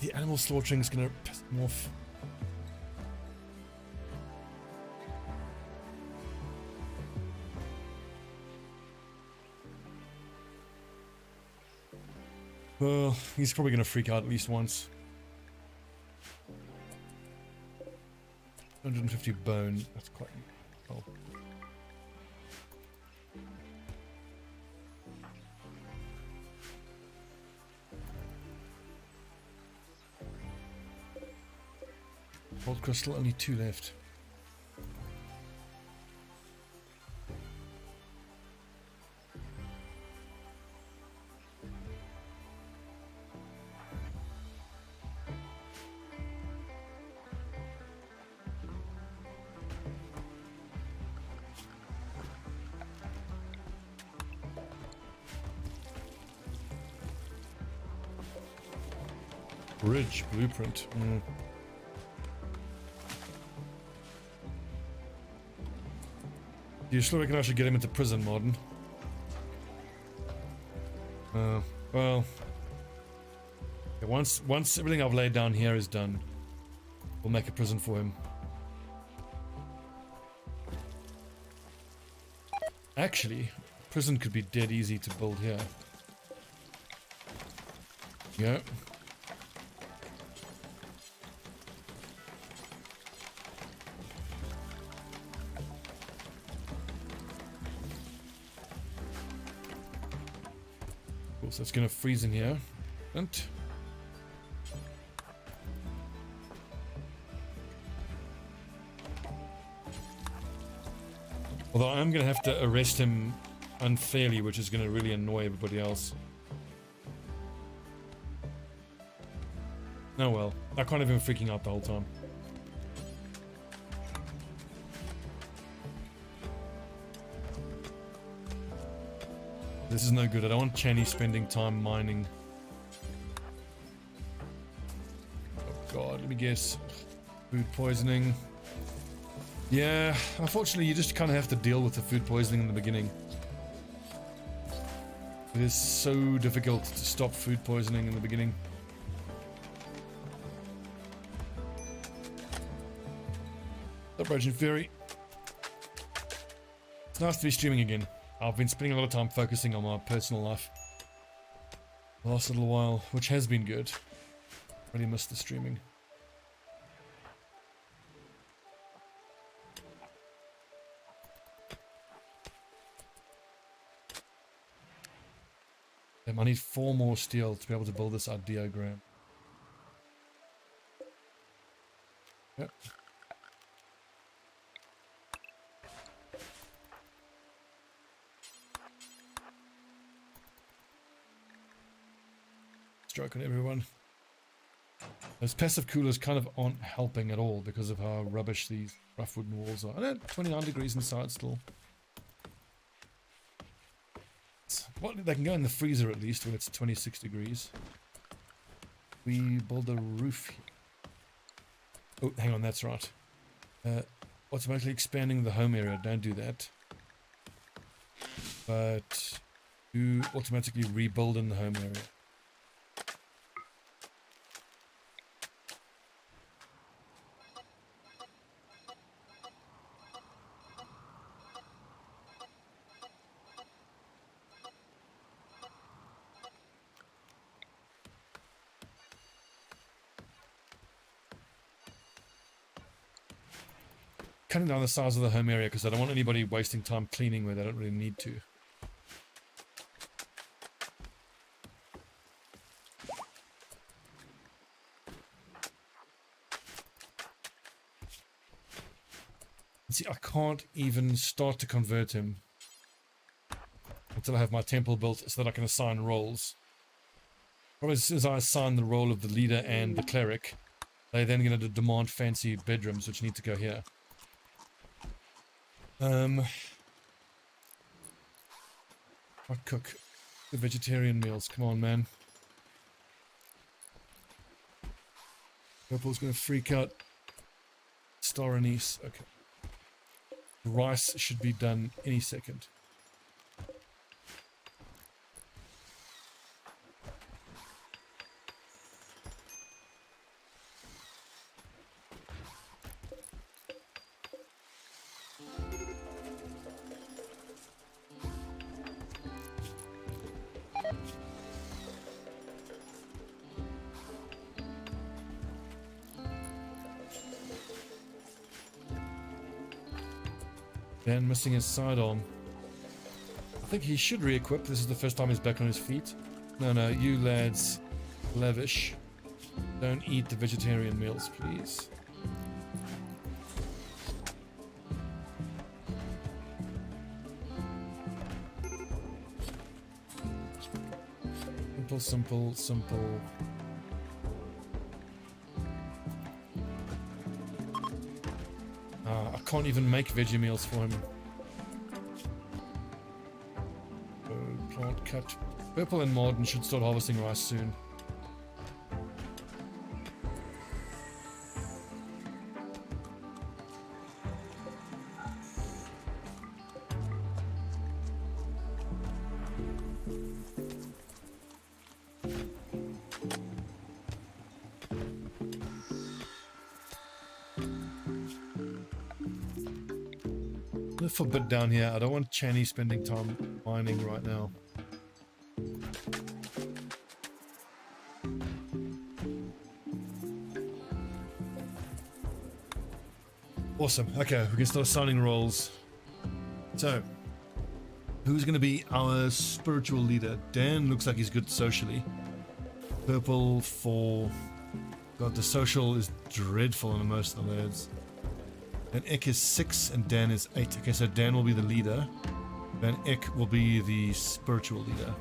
The animal slaughtering is gonna piss him off. Well, he's probably gonna freak out at least once. 150 bone, that's quite cool. Gold crystal, only 2 left. Bridge blueprint. Do you still reckon I should get him into prison, Martin? Well, yeah, once everything I've laid down here is done, we'll make a prison for him. Actually, prison could be dead easy to build here. Yeah. So it's going to freeze in here. And although I'm going to have to arrest him unfairly, which is going to really annoy everybody else. Oh well, I can't have him freaking out the whole time. This is no good. I don't want Channy spending time mining. Oh god, let me guess. Food poisoning. Yeah, unfortunately you just kind of have to deal with the food poisoning in the beginning. It is so difficult to stop food poisoning in the beginning. Operation Fury. It's nice to be streaming again. I've been spending a lot of time focusing on my personal life the last little while, which has been good. Really missed the streaming. Damn, I need 4 more steel to be able to build this ideogram. Yep. Stroke on everyone. Those passive coolers kind of aren't helping at all because of how rubbish these rough wooden walls are. I know, 29 degrees inside still. Well, they can go in the freezer at least when it's 26 degrees. We build a roof here. Oh, hang on, that's right. Automatically expanding the home area, don't do that. But do automatically rebuild in the home area. Cutting down the size of the home area because I don't want anybody wasting time cleaning where they don't really need to. See, I can't even start to convert him until I have my temple built so that I can assign roles. Probably as soon as I assign the role of the leader and the cleric, they're then going to demand fancy bedrooms which need to go here. I cook the vegetarian meals. Come on, man. Purple's going to freak out. Star anise. Okay. Rice should be done any second. Dan missing his sidearm. I think he should re-equip. This is the first time he's back on his feet. No, you lads, lavish. Don't eat the vegetarian meals, please. Simple, simple, simple. I can't even make veggie meals for him. Plant cut. Purple and Marden should start harvesting rice soon. For a bit down here. I don't want Channy spending time mining right now. Awesome. Okay, we can start assigning roles. So, who's going to be our spiritual leader? Dan looks like he's good socially. Purple for... God, the social is dreadful in most of the lads. Van Eck is 6 and Dan is 8. Okay, so Dan will be the leader. Van Eck will be the spiritual leader.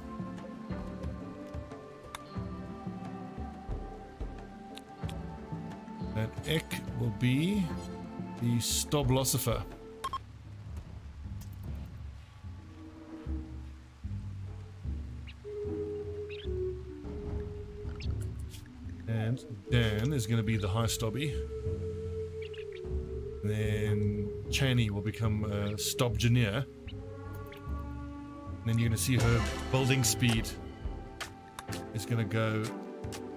Van Eck will be the Stoblosopher. And Dan is going to be the High Stobbie. Then Channy will become a Stobgeneer. Then you're going to see her building speed is going to go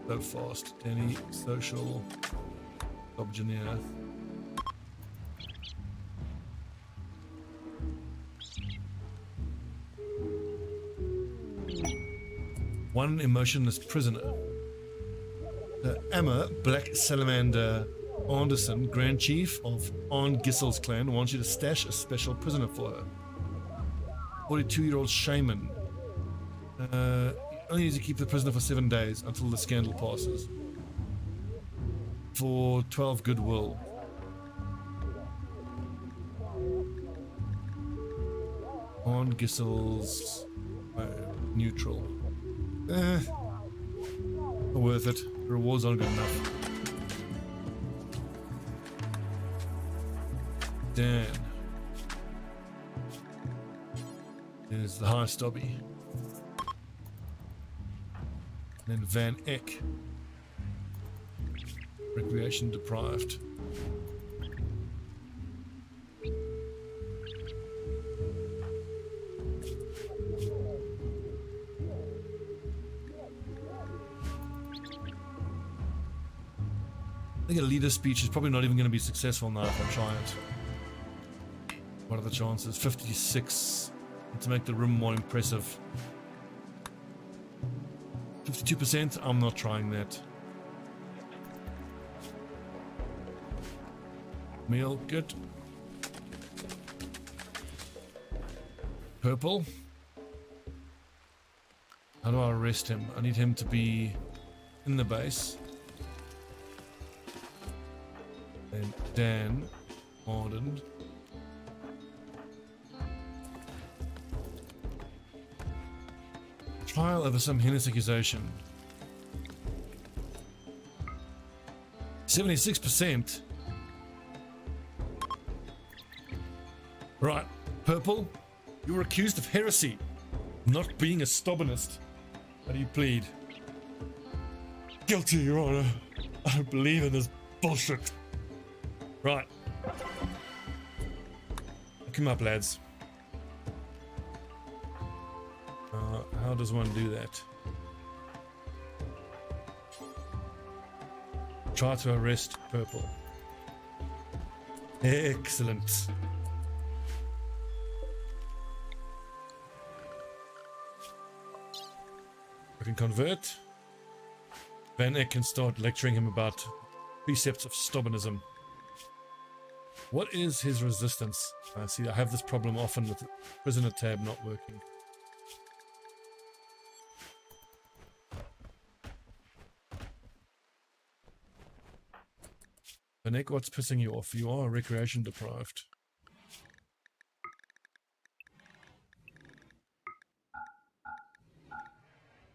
so fast. Danny, social, Stobgeneer. One emotionless prisoner. The Amma Black Salamander Anderson, Grand Chief of Arn Gissel's clan, wants you to stash a special prisoner for her. 42-year-old shaman. Only needs to keep the prisoner for 7 days until the scandal passes. For 12 goodwill. Arn Gissel's neutral. Worth it. The rewards aren't good enough. Dan is the High Stobbie. Then Van Eck, recreation deprived. I think a leader speech is probably not even going to be successful now if I try it. What are the chances? 56 to make the room more impressive. 52%, I'm not trying that. Meal, good. Purple. How do I arrest him? I need him to be in the base. And Dan, Arden. Trial over some heinous accusation. 76%. Right, Purple, you were accused of heresy, not being a Stobinist. How do you plead? Guilty, Your Honor. I don't believe in this bullshit. Right. Come up, lads. How does one do that? Try to arrest purple. Excellent. I can convert. Van Eck can start lecturing him about precepts of Stobbinism. What is his resistance? See, I have this problem often with the prisoner tab not working. Van Eck, what's pissing you off? You are recreation deprived.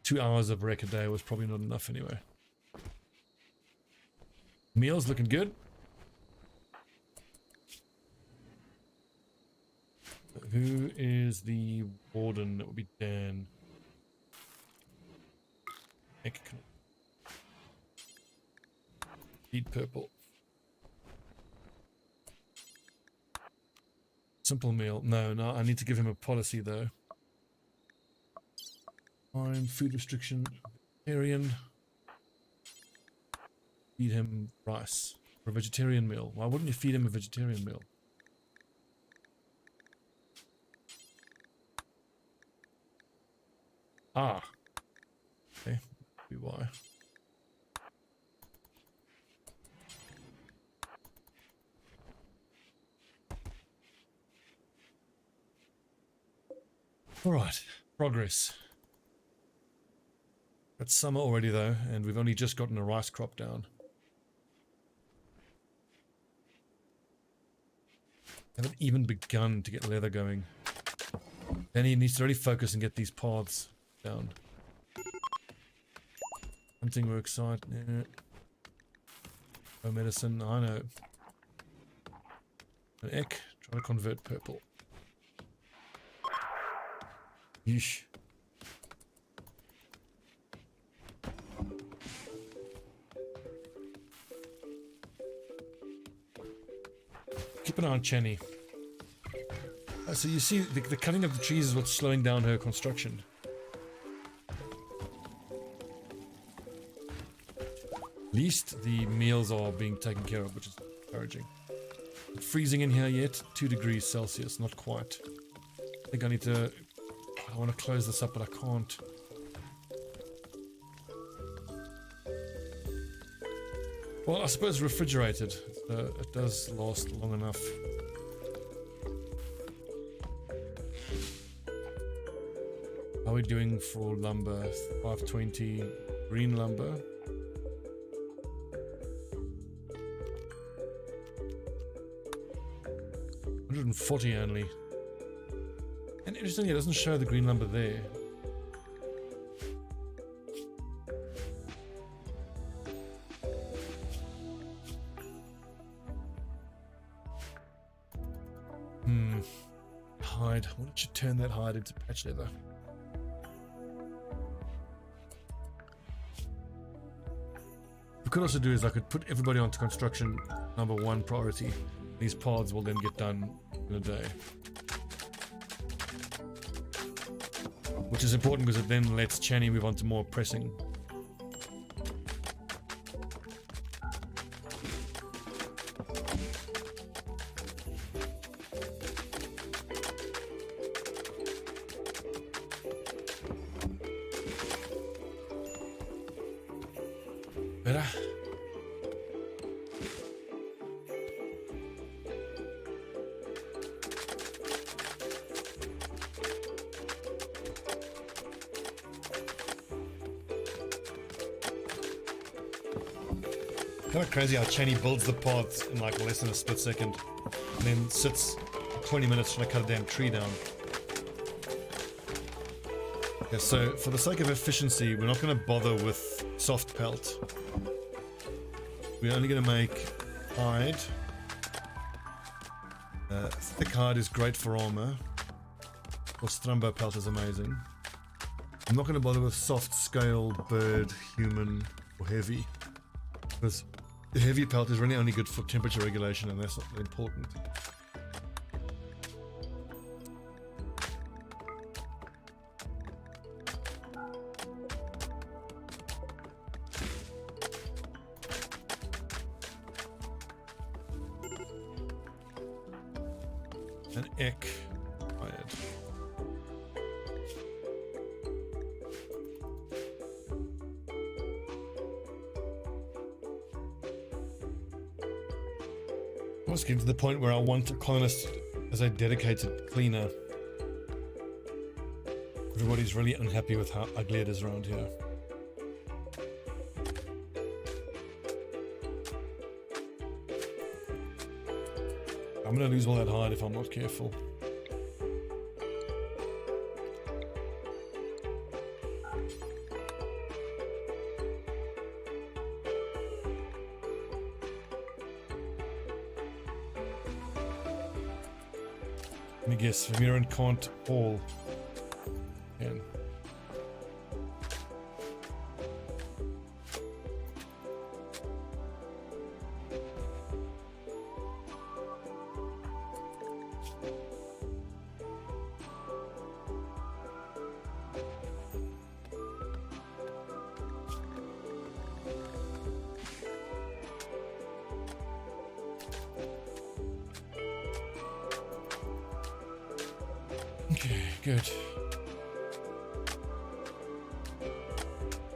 Two hours of rec a day was probably not enough anyway. Meal's looking good. Who is the warden? That would be Dan. Eat purple. Simple meal. No, I need to give him a policy though. Fine, food restriction, vegetarian. Feed him rice for a vegetarian meal. Why wouldn't you feed him a vegetarian meal? Ah. Okay, be why. Alright, progress. It's summer already though, and we've only just gotten a rice crop down. Haven't even begun to get leather going. Then he needs to really focus and get these paths down. Hunting worksite, yeah. No medicine, I know. An Eck, try to convert purple. Yeesh. Keep an eye on Chenny. So you see, the cutting of the trees is what's slowing down her construction. At least the meals are being taken care of, which is encouraging. Not freezing in here yet, 2 degrees Celsius, not quite. I think I need to... I want to close this up, but I can't. Well, I suppose refrigerated. It does last long enough. How are we doing for lumber? 520 green lumber. $140 only. And interestingly, it doesn't show the green lumber there. Hide. Why don't you turn that hide into patch leather? What we could also do is I could put everybody onto construction #1 priority. These pods will then get done in a day. Which is important because it then lets Channy move on to more pressing. Better. Kind of crazy how Channy builds the paths in like less than a split second, and then sits 20 minutes trying to cut a damn tree down. Okay, so for the sake of efficiency, we're not going to bother with soft pelt. We're only going to make hide. Thick hide is great for armor. Or Strumbo pelt is amazing. I'm not going to bother with soft scale, bird, human, or heavy. Because the heavy pelt is really only good for temperature regulation, and that's not important. An egg fired. I was getting to the point where I want a colonist as a dedicated cleaner. Everybody's really unhappy with how ugly it is around here. I'm gonna lose all that hide if I'm not careful. Let me guess, Vermeeren can't haul. Can. Okay, good.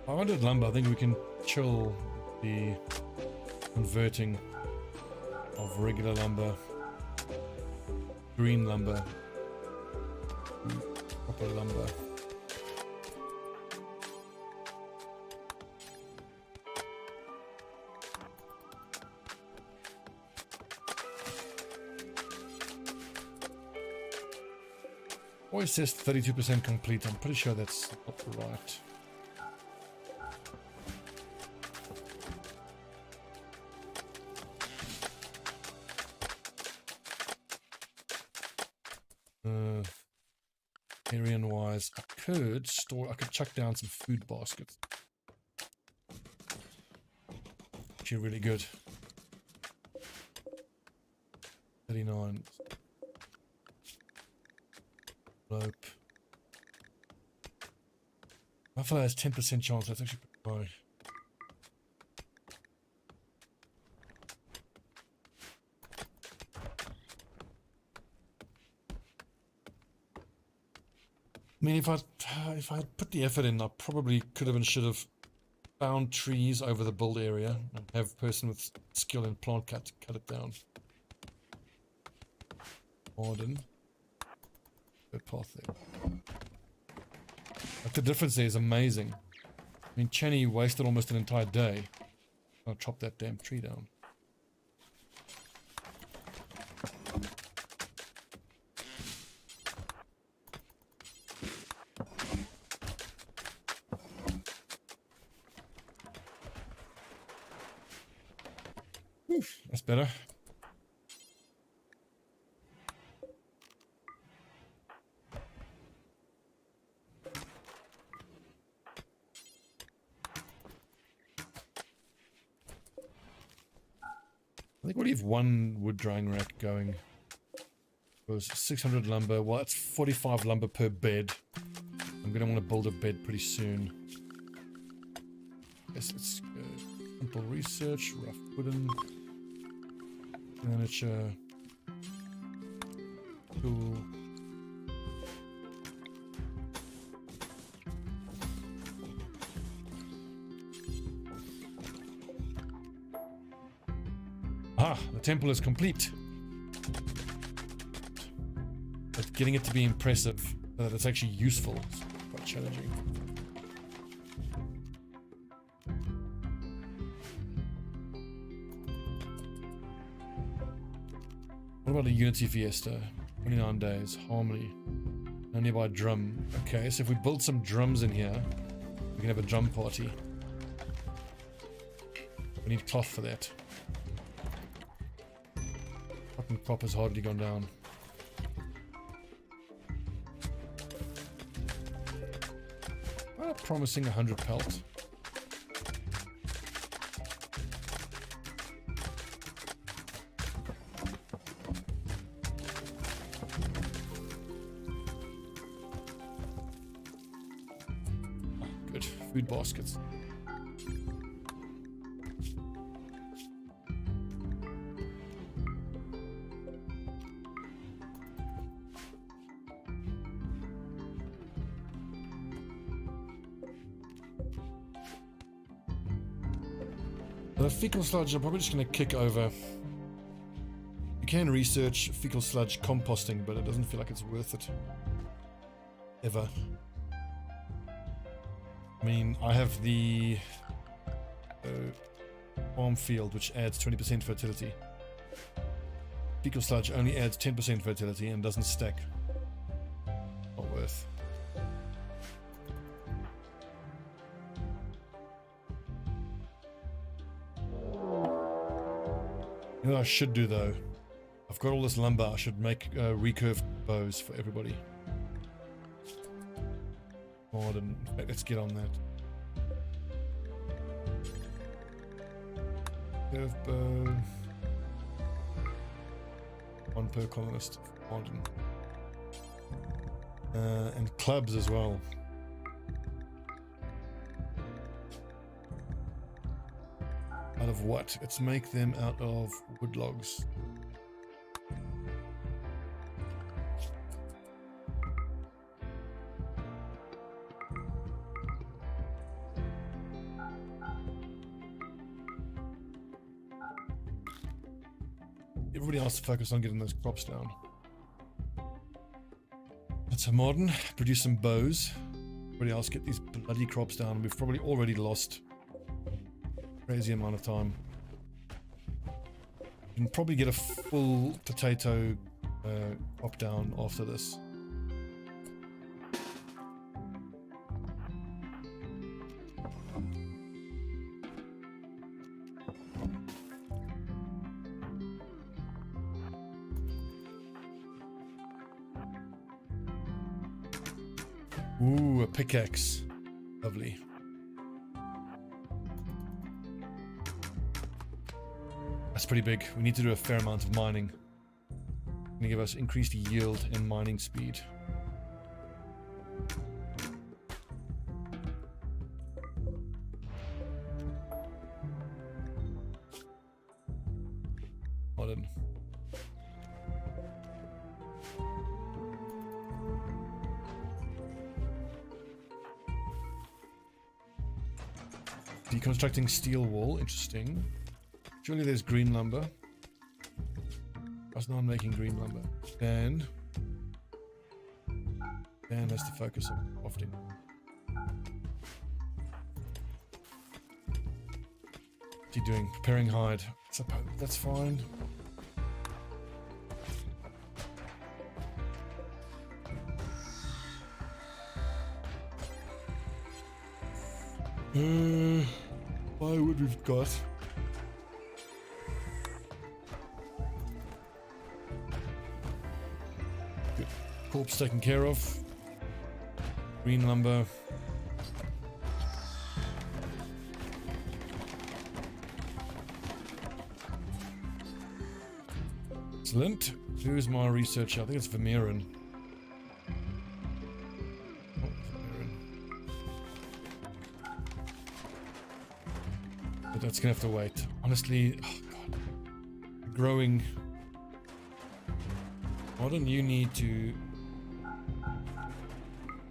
500 lumber, I think we can chill the converting of regular lumber, green lumber, to proper lumber. Always says 32% complete. I'm pretty sure that's not right. Area wise, I could chuck down some food baskets. Actually, really good. 39. Rope. Buffalo has 10% chance. That's actually pretty high. I mean, if I had put the effort in, I probably could have and should have found trees over the build area and have a person with skill in plant cut it down. Garden. Good path there. Like the difference there is amazing. I mean, Chenny wasted almost an entire day. I'll chop that damn tree down. That's better. I think we'll leave one wood drying rack going. It was 600 lumber. Well, that's 45 lumber per bed. I'm going to want to build a bed pretty soon. Yes, it's simple research, rough wooden. Furniture. Cool. Ah, the temple is complete. But getting it to be impressive, so that it's actually useful, is quite challenging. What about a Unity Fiesta? 29 days. Harmony. No nearby drum. Okay, so if we build some drums in here, we can have a drum party. We need cloth for that. Cotton crop has hardly gone down. Promising 100 pelt. Food baskets. The fecal sludge, I'm probably just going to kick over. You can research fecal sludge composting, but it doesn't feel like it's worth it. Ever. I mean, I have the farm field, which adds 20% fertility. Fecal sludge only adds 10% fertility and doesn't stack. Not worth. You know what I should do though? I've got all this lumber, I should make recurved bows for everybody. In fact, let's get on that. Curve bow. One per colonist. Modern. And clubs as well. Out of what? Let's make them out of wood logs. Everybody else to focus on getting those crops down. That's a modern. Produce some bows. Everybody else get these bloody crops down. We've probably already lost a crazy amount of time. You can probably get a full potato crop down after this. Ooh, a pickaxe. Lovely. That's pretty big. We need to do a fair amount of mining. It's going to give us increased yield and mining speed. Modern. Deconstructing steel wall, interesting. Surely there's green lumber. I was not making green lumber. Dan has to focus on crafting. What's he doing? Preparing hide. Suppose that's fine. Firewood we've got. Good. Corpse taken care of. Green lumber. Excellent. Who's my researcher? I think it's Vermeeren. That's gonna have to wait. Honestly, oh god. Growing. Modern, you need to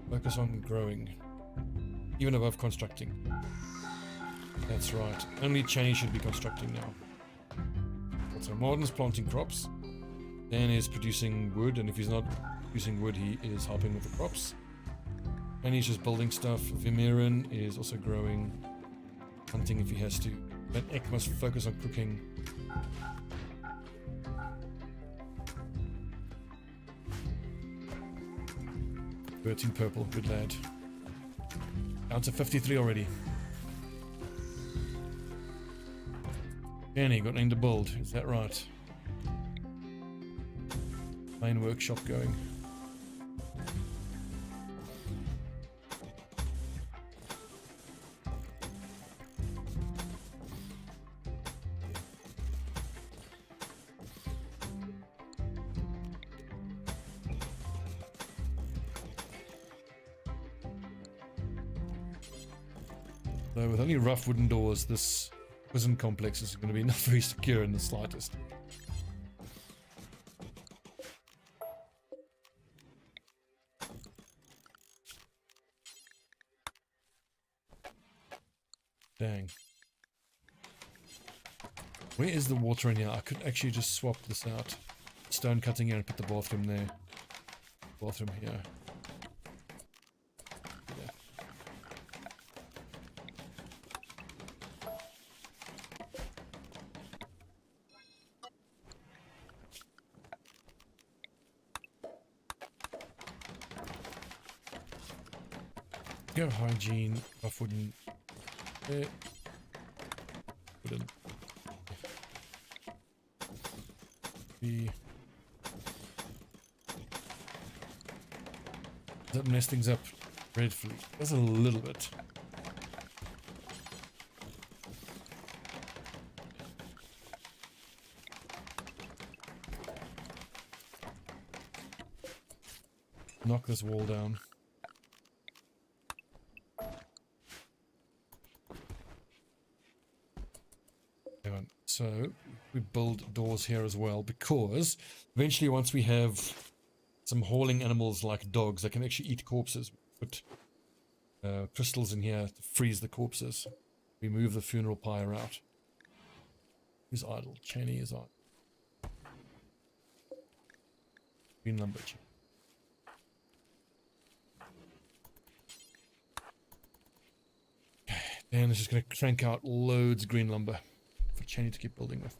focus on growing. Even above constructing. That's right. Only Cheney should be constructing now. So Modern's planting crops. Dan is producing wood, and if he's not producing wood, he is helping with the crops. And he's just building stuff. Vermeeren is also growing. Hunting if he has to. Then Ek must focus on cooking. Bertie purple, good lad. Down to 53 already. Danny got nothing to build, is that right? Main workshop going. Though with only rough wooden doors, this prison complex is going to be not very secure in the slightest. Dang. Where is the water in here? I could actually just swap this out. Stone cutting here and put the bathroom there. Bathroom here. Go hygiene, rough wooden. Wooden. That mess things up dreadfully. Just a little bit. Knock this wall down. So we build doors here as well, because eventually once we have some hauling animals like dogs that can actually eat corpses, we put crystals in here to freeze the corpses. We move the funeral pyre out. Who's idle? Cheney is idle. Green lumber. Dan is just going to crank out loads of green lumber for Cheney to keep building with.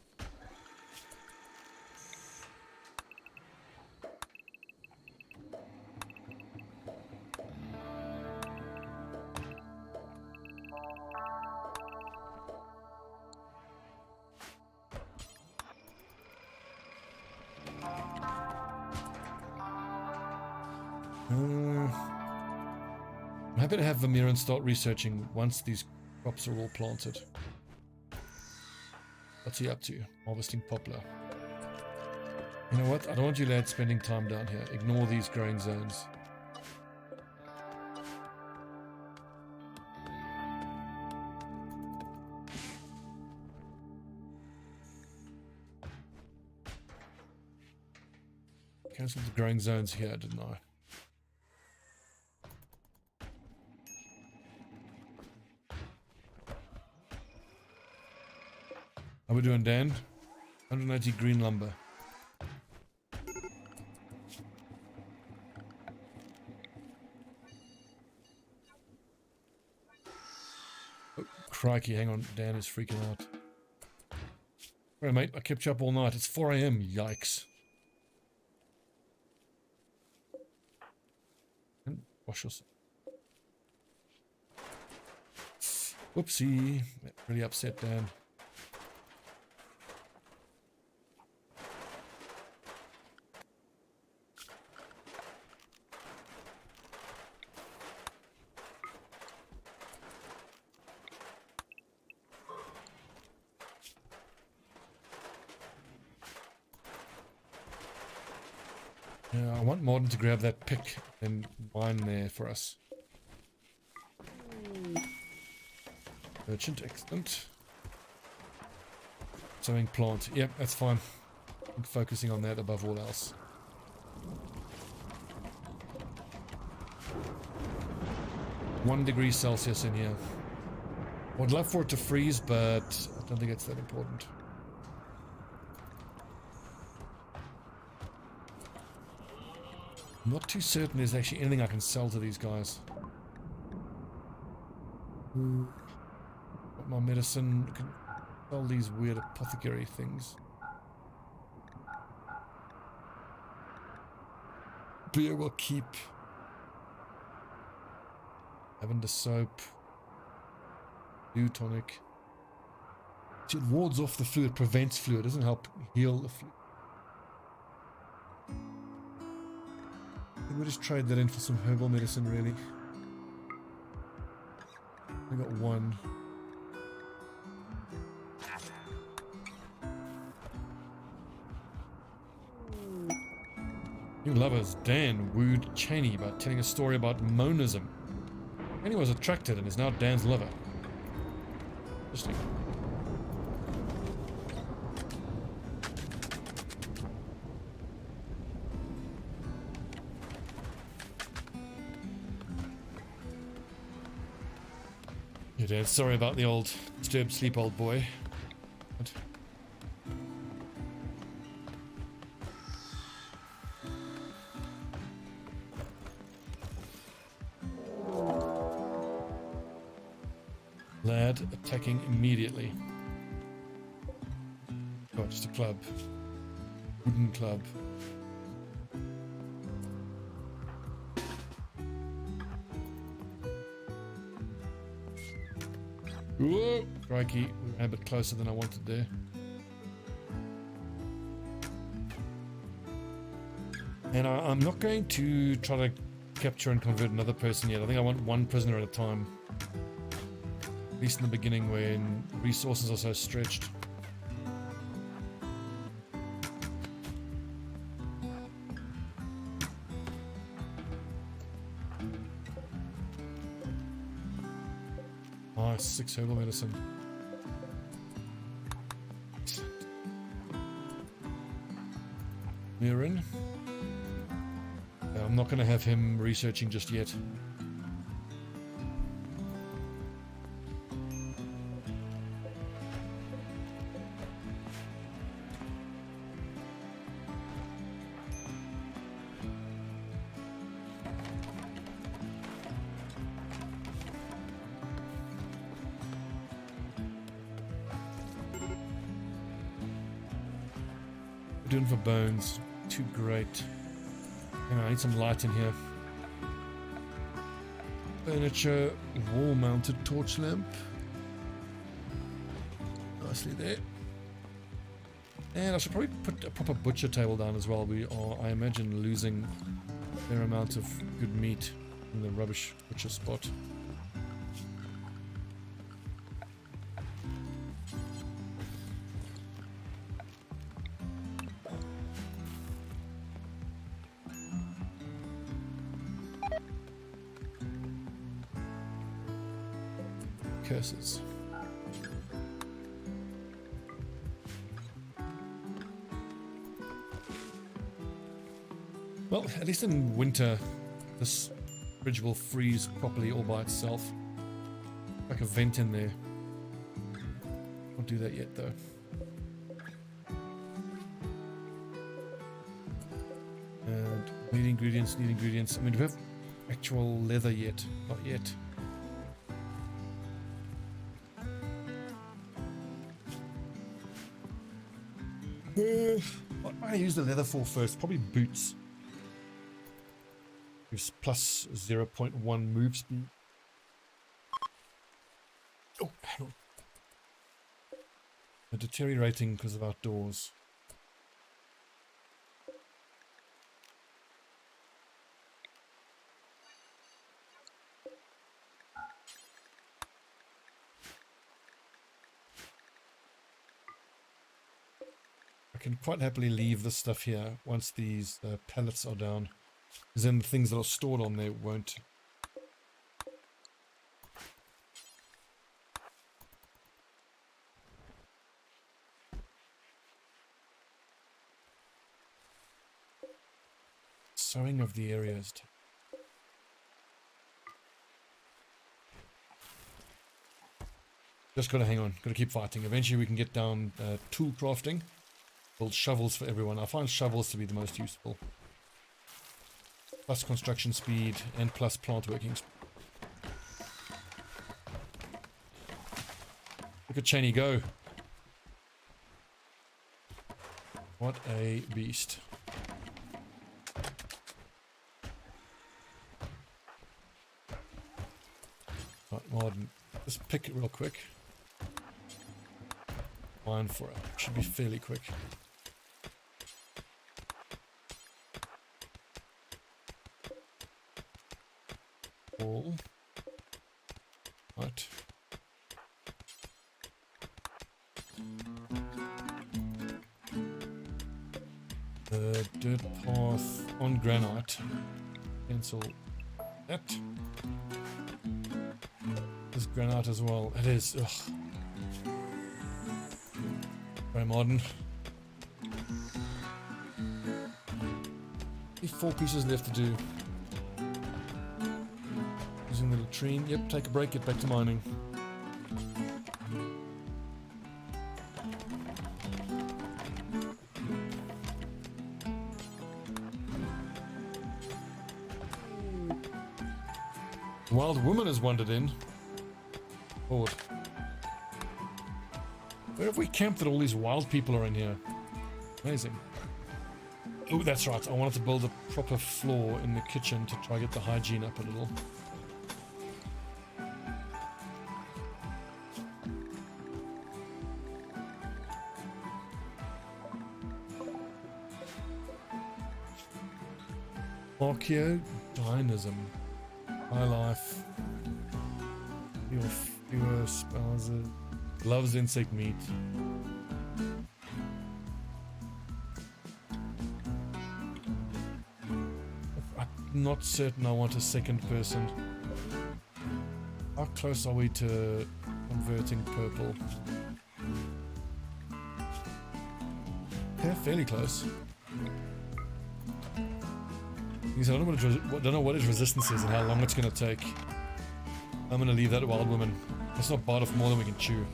I'm happy to have Vamiran start researching once these crops are all planted. What's he up to? Harvesting poplar. You know what? I don't want you lads spending time down here. Ignore these growing zones. Cancelled the growing zones here, didn't I? How we doing, Dan? 190 green lumber. Oh, crikey, hang on. Dan is freaking out. Alright, mate, I kept you up all night. It's 4 AM, yikes. And wash yourself. Whoopsie. That really upset Dan. Yeah, I want Morden to grab that pick and mine there for us. Merchant, excellent. Sowing plant. Yep, that's fine. I'm focusing on that above all else. -1°C in here. I'd love for it to freeze, but I don't think it's that important. I'm not too certain there's actually anything I can sell to these guys. Got my medicine. I can sell these weird apothecary things. Beer will keep. Lavender soap. Dew tonic. See, it wards off the flu. It prevents flu. It doesn't help heal the flu. I think we'll just trade that in for some herbal medicine, really. I got one. New lovers, Dan wooed Cheney by telling a story about monism. Cheney was attracted and is now Dan's lover. Interesting. You did. Sorry about the old disturbed sleep, old boy. What? Lad attacking immediately. Oh, just a club. Wooden club. Whoa! Crikey, we ran a bit closer than I wanted there. And I'm not going to try to capture and convert another person yet. I think I want one prisoner at a time. At least in the beginning when resources are so stretched. Nice, 6 herbal medicine. Mirren. I'm not going to have him researching just yet. Doing for bones, too great. Hang on, I need some light in here. Furniture, wall-mounted torch lamp. Nicely there. And I should probably put a proper butcher table down as well. We are, I imagine, losing a fair amount of good meat in the rubbish butcher spot. Curses. Well, at least in winter, this bridge will freeze properly all by itself. Like a vent in there. Won't do that yet, though. And need ingredients, need ingredients. I mean, do we have actual leather yet? Not yet. What might I use the leather for first? Probably boots. Gives plus 0.1 move speed. Oh, hang on. They're deteriorating because of outdoors. I can quite happily leave this stuff here once these pallets are down, because then the things that are stored on there won't. Sowing of the areas. Just gotta hang on, gotta keep fighting. Eventually we can get down tool crafting. Build shovels for everyone. I find shovels to be the most useful. Plus construction speed and plus plant working speed. Look at Cheney go. What a beast. Right, Martin, just pick it real quick. Mine for it. Should be fairly quick. All. Right. The dirt path on granite. Cancel that. There's granite as well. It is. Ugh. Very modern. 4 pieces left to do. Using the latrine. Yep, take a break, get back to mining. Wild woman has wandered in. Forward. Where have we camped that all these wild people are in here? Amazing. Oh, that's right. I wanted to build a proper floor in the kitchen to try to get the hygiene up a little. Archaeodynamism. High life. Fewer spouses. Loves insect meat. I'm not certain I want a second person. How close are we to converting purple? Yeah, fairly close. Because I don't know what its resistance is and how long it's going to take. I'm going to leave that to Wild Woman. Let's not bite off more than we can chew.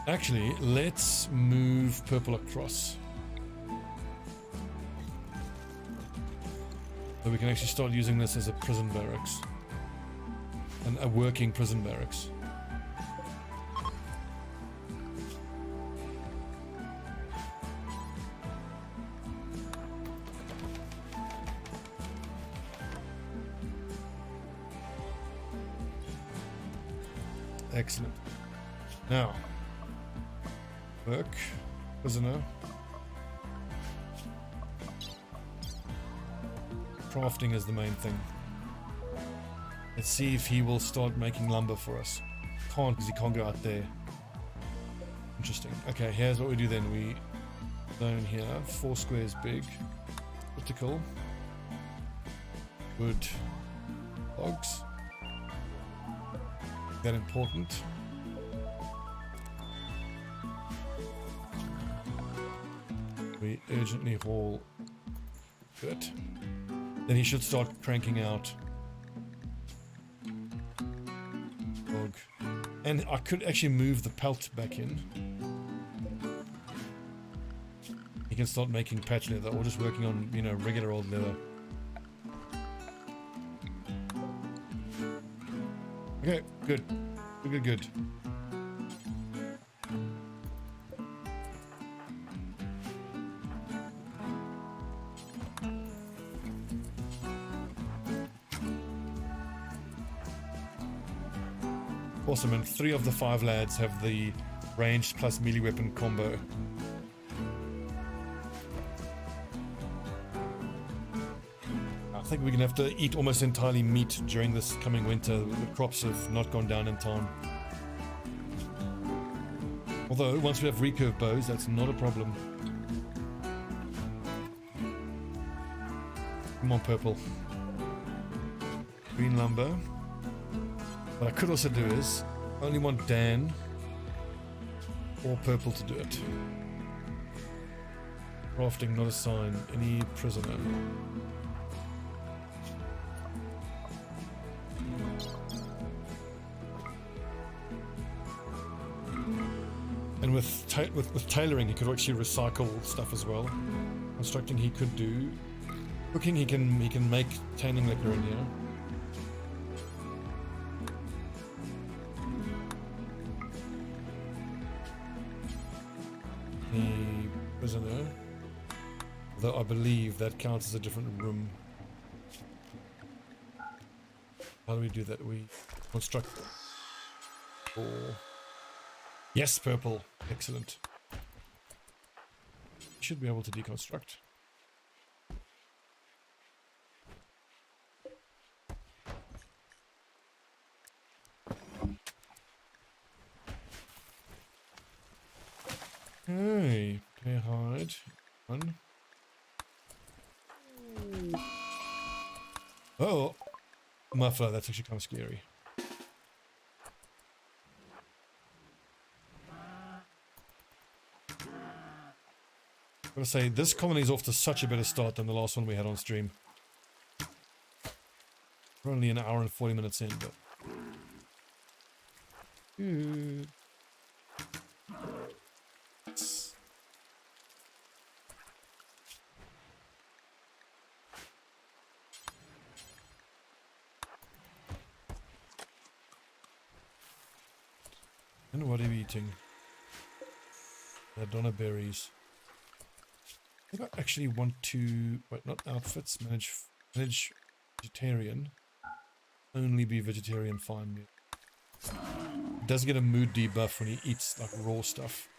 Actually, let's move purple across. So we can actually start using this as a prison barracks. And a working prison barracks. Excellent. Now, work, prisoner. Crafting is the main thing. Let's see if he will start making lumber for us. Can't, because he can't go out there. Interesting. Okay, here's what we do then. We zone here, 4 squares big. Critical. Wood. Logs. That important. We urgently haul dirt. Then he should start cranking out log. And I could actually move the pelt back in. He can start making patch leather or just working on, you know, regular old leather. Okay, good. Good. Awesome, and 3 of the 5 lads have the ranged plus melee weapon combo. I think we're gonna have to eat almost entirely meat during this coming winter. The crops have not gone down in time. Although, once we have recurve bows, that's not a problem. Come on, purple. Green lumber. What I could also do is, I only want Dan or purple to do it. Crafting, not assign any prisoner. And with tailoring, he could actually recycle stuff as well. Constructing, he could do. Cooking, he can make tanning liquor in here. The prisoner, though I believe that counts as a different room. How do we do that? We construct or yes, purple. Excellent. Should be able to deconstruct. Okay, clear hide. 1. Oh, muffler, that's actually kind of scary. I'm gonna say, this colony is off to such a better start than the last one we had on stream. We're only an hour and 40 minutes in, but... And what are we eating? Donna berries. I think I actually want to... Wait, not outfits. Manage vegetarian. Only be vegetarian, fine meal. He does get a mood debuff when he eats like raw stuff.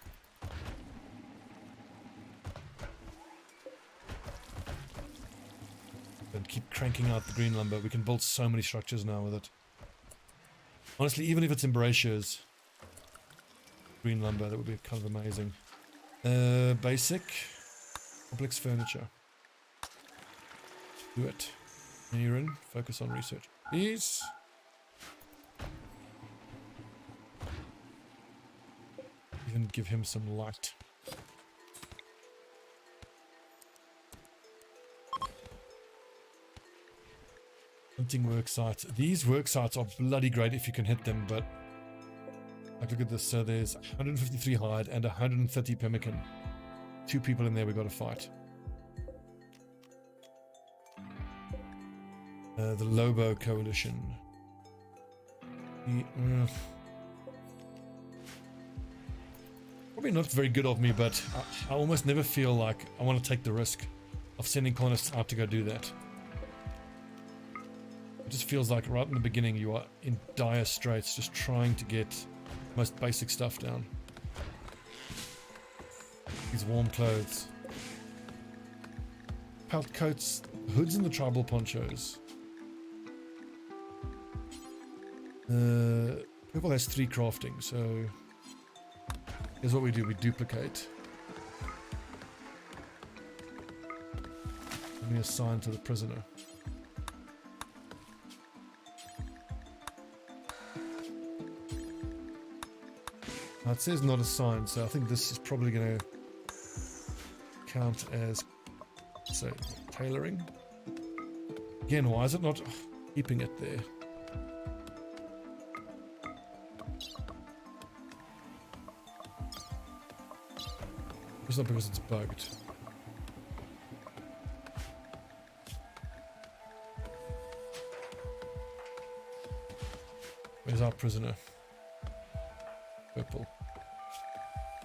And keep cranking out the green lumber. We can build so many structures now with it. Honestly, even if it's embrasures, green lumber, that would be kind of amazing. Basic. Complex furniture. Do it. Aaron, focus on research. Please. Even give him some light. Hunting work sites. These work sites are bloody great if you can hit them, but like look at this. So there's 153 hide and 130 pemmican. 2 people in there we got to fight. The Lobo Coalition. Probably not very good of me, but I almost never feel like I want to take the risk of sending colonists out to go do that. It just feels like right in the beginning you are in dire straits just trying to get most basic stuff down. These warm clothes. Pelt coats, hoods and the tribal ponchos. Purple has 3 crafting, so here's what we do, we duplicate. And we assign to the prisoner. Now it says not assigned, so I think this is probably going to count as, say, tailoring. Again, why is it not keeping it there? It's not because it's bugged. Where's our prisoner? Purple.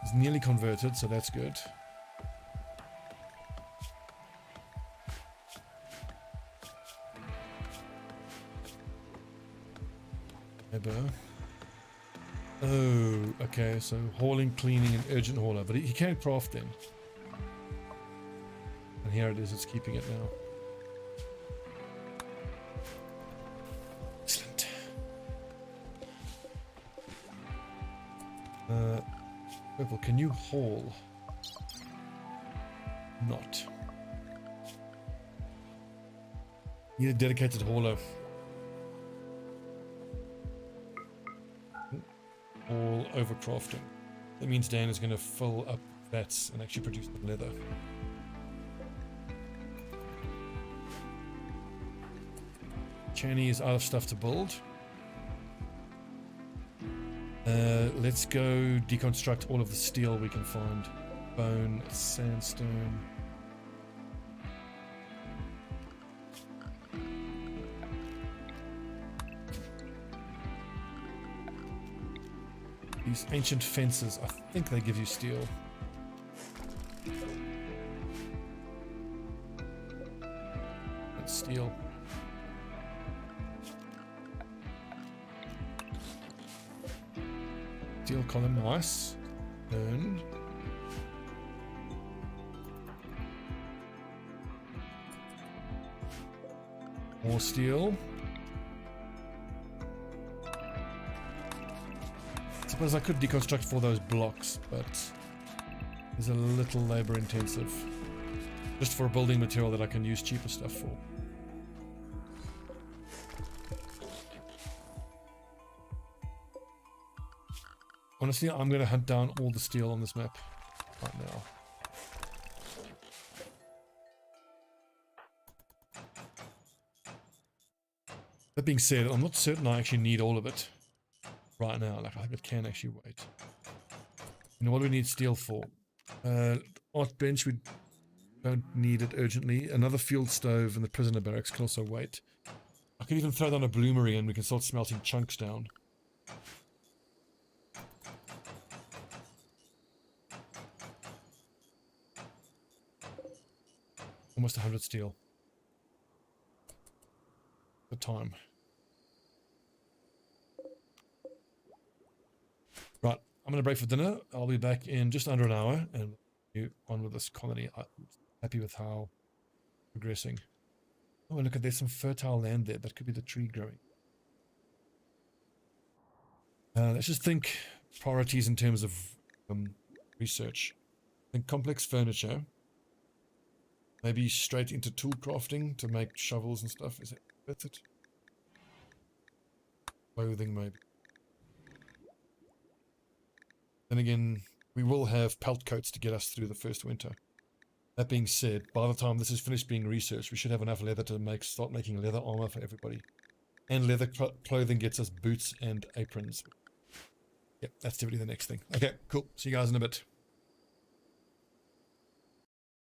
He's nearly converted, so that's good. Eber. Oh, okay, so hauling, cleaning, and urgent hauler. But he can't craft then. And here it is, it's keeping it now. Excellent. Purple, can you haul? Not. Need a dedicated hauler. All over crafting. That means Dan is going to fill up vats and actually produce the leather. Channy is out of stuff to build. Let's go deconstruct all of the steel we can find. Bone, sandstone. These ancient fences, I think they give you steel. That's steel. Steel column, nice. Burn. More steel. Suppose I could deconstruct for those blocks, but it's a little labor intensive. Just for a building material that I can use cheaper stuff for. Honestly, I'm going to hunt down all the steel on this map right now. That being said, I'm not certain I actually need all of it right now. Like, I think it can actually wait. You know, what do we need steel for? Art bench, we don't need it urgently. Another field stove in the prisoner barracks can also wait. I could even throw down a bloomery and we can start smelting chunks down. Almost 100 steel. The time. Right, I'm going to break for dinner. I'll be back in just under an hour and we'll on with this colony. I'm happy with how progressing. Oh, look at, there's some fertile land there. That could be the tree growing. Let's just think priorities in terms of research. Think complex furniture. Maybe straight into tool crafting to make shovels and stuff. Is it worth it? Clothing, maybe. Then again, we will have pelt coats to get us through the first winter. That being said, by the time this is finished being researched, we should have enough leather to start making leather armor for everybody. And leather clothing gets us boots and aprons. Yep, that's definitely the next thing. Okay, cool. See you guys in a bit.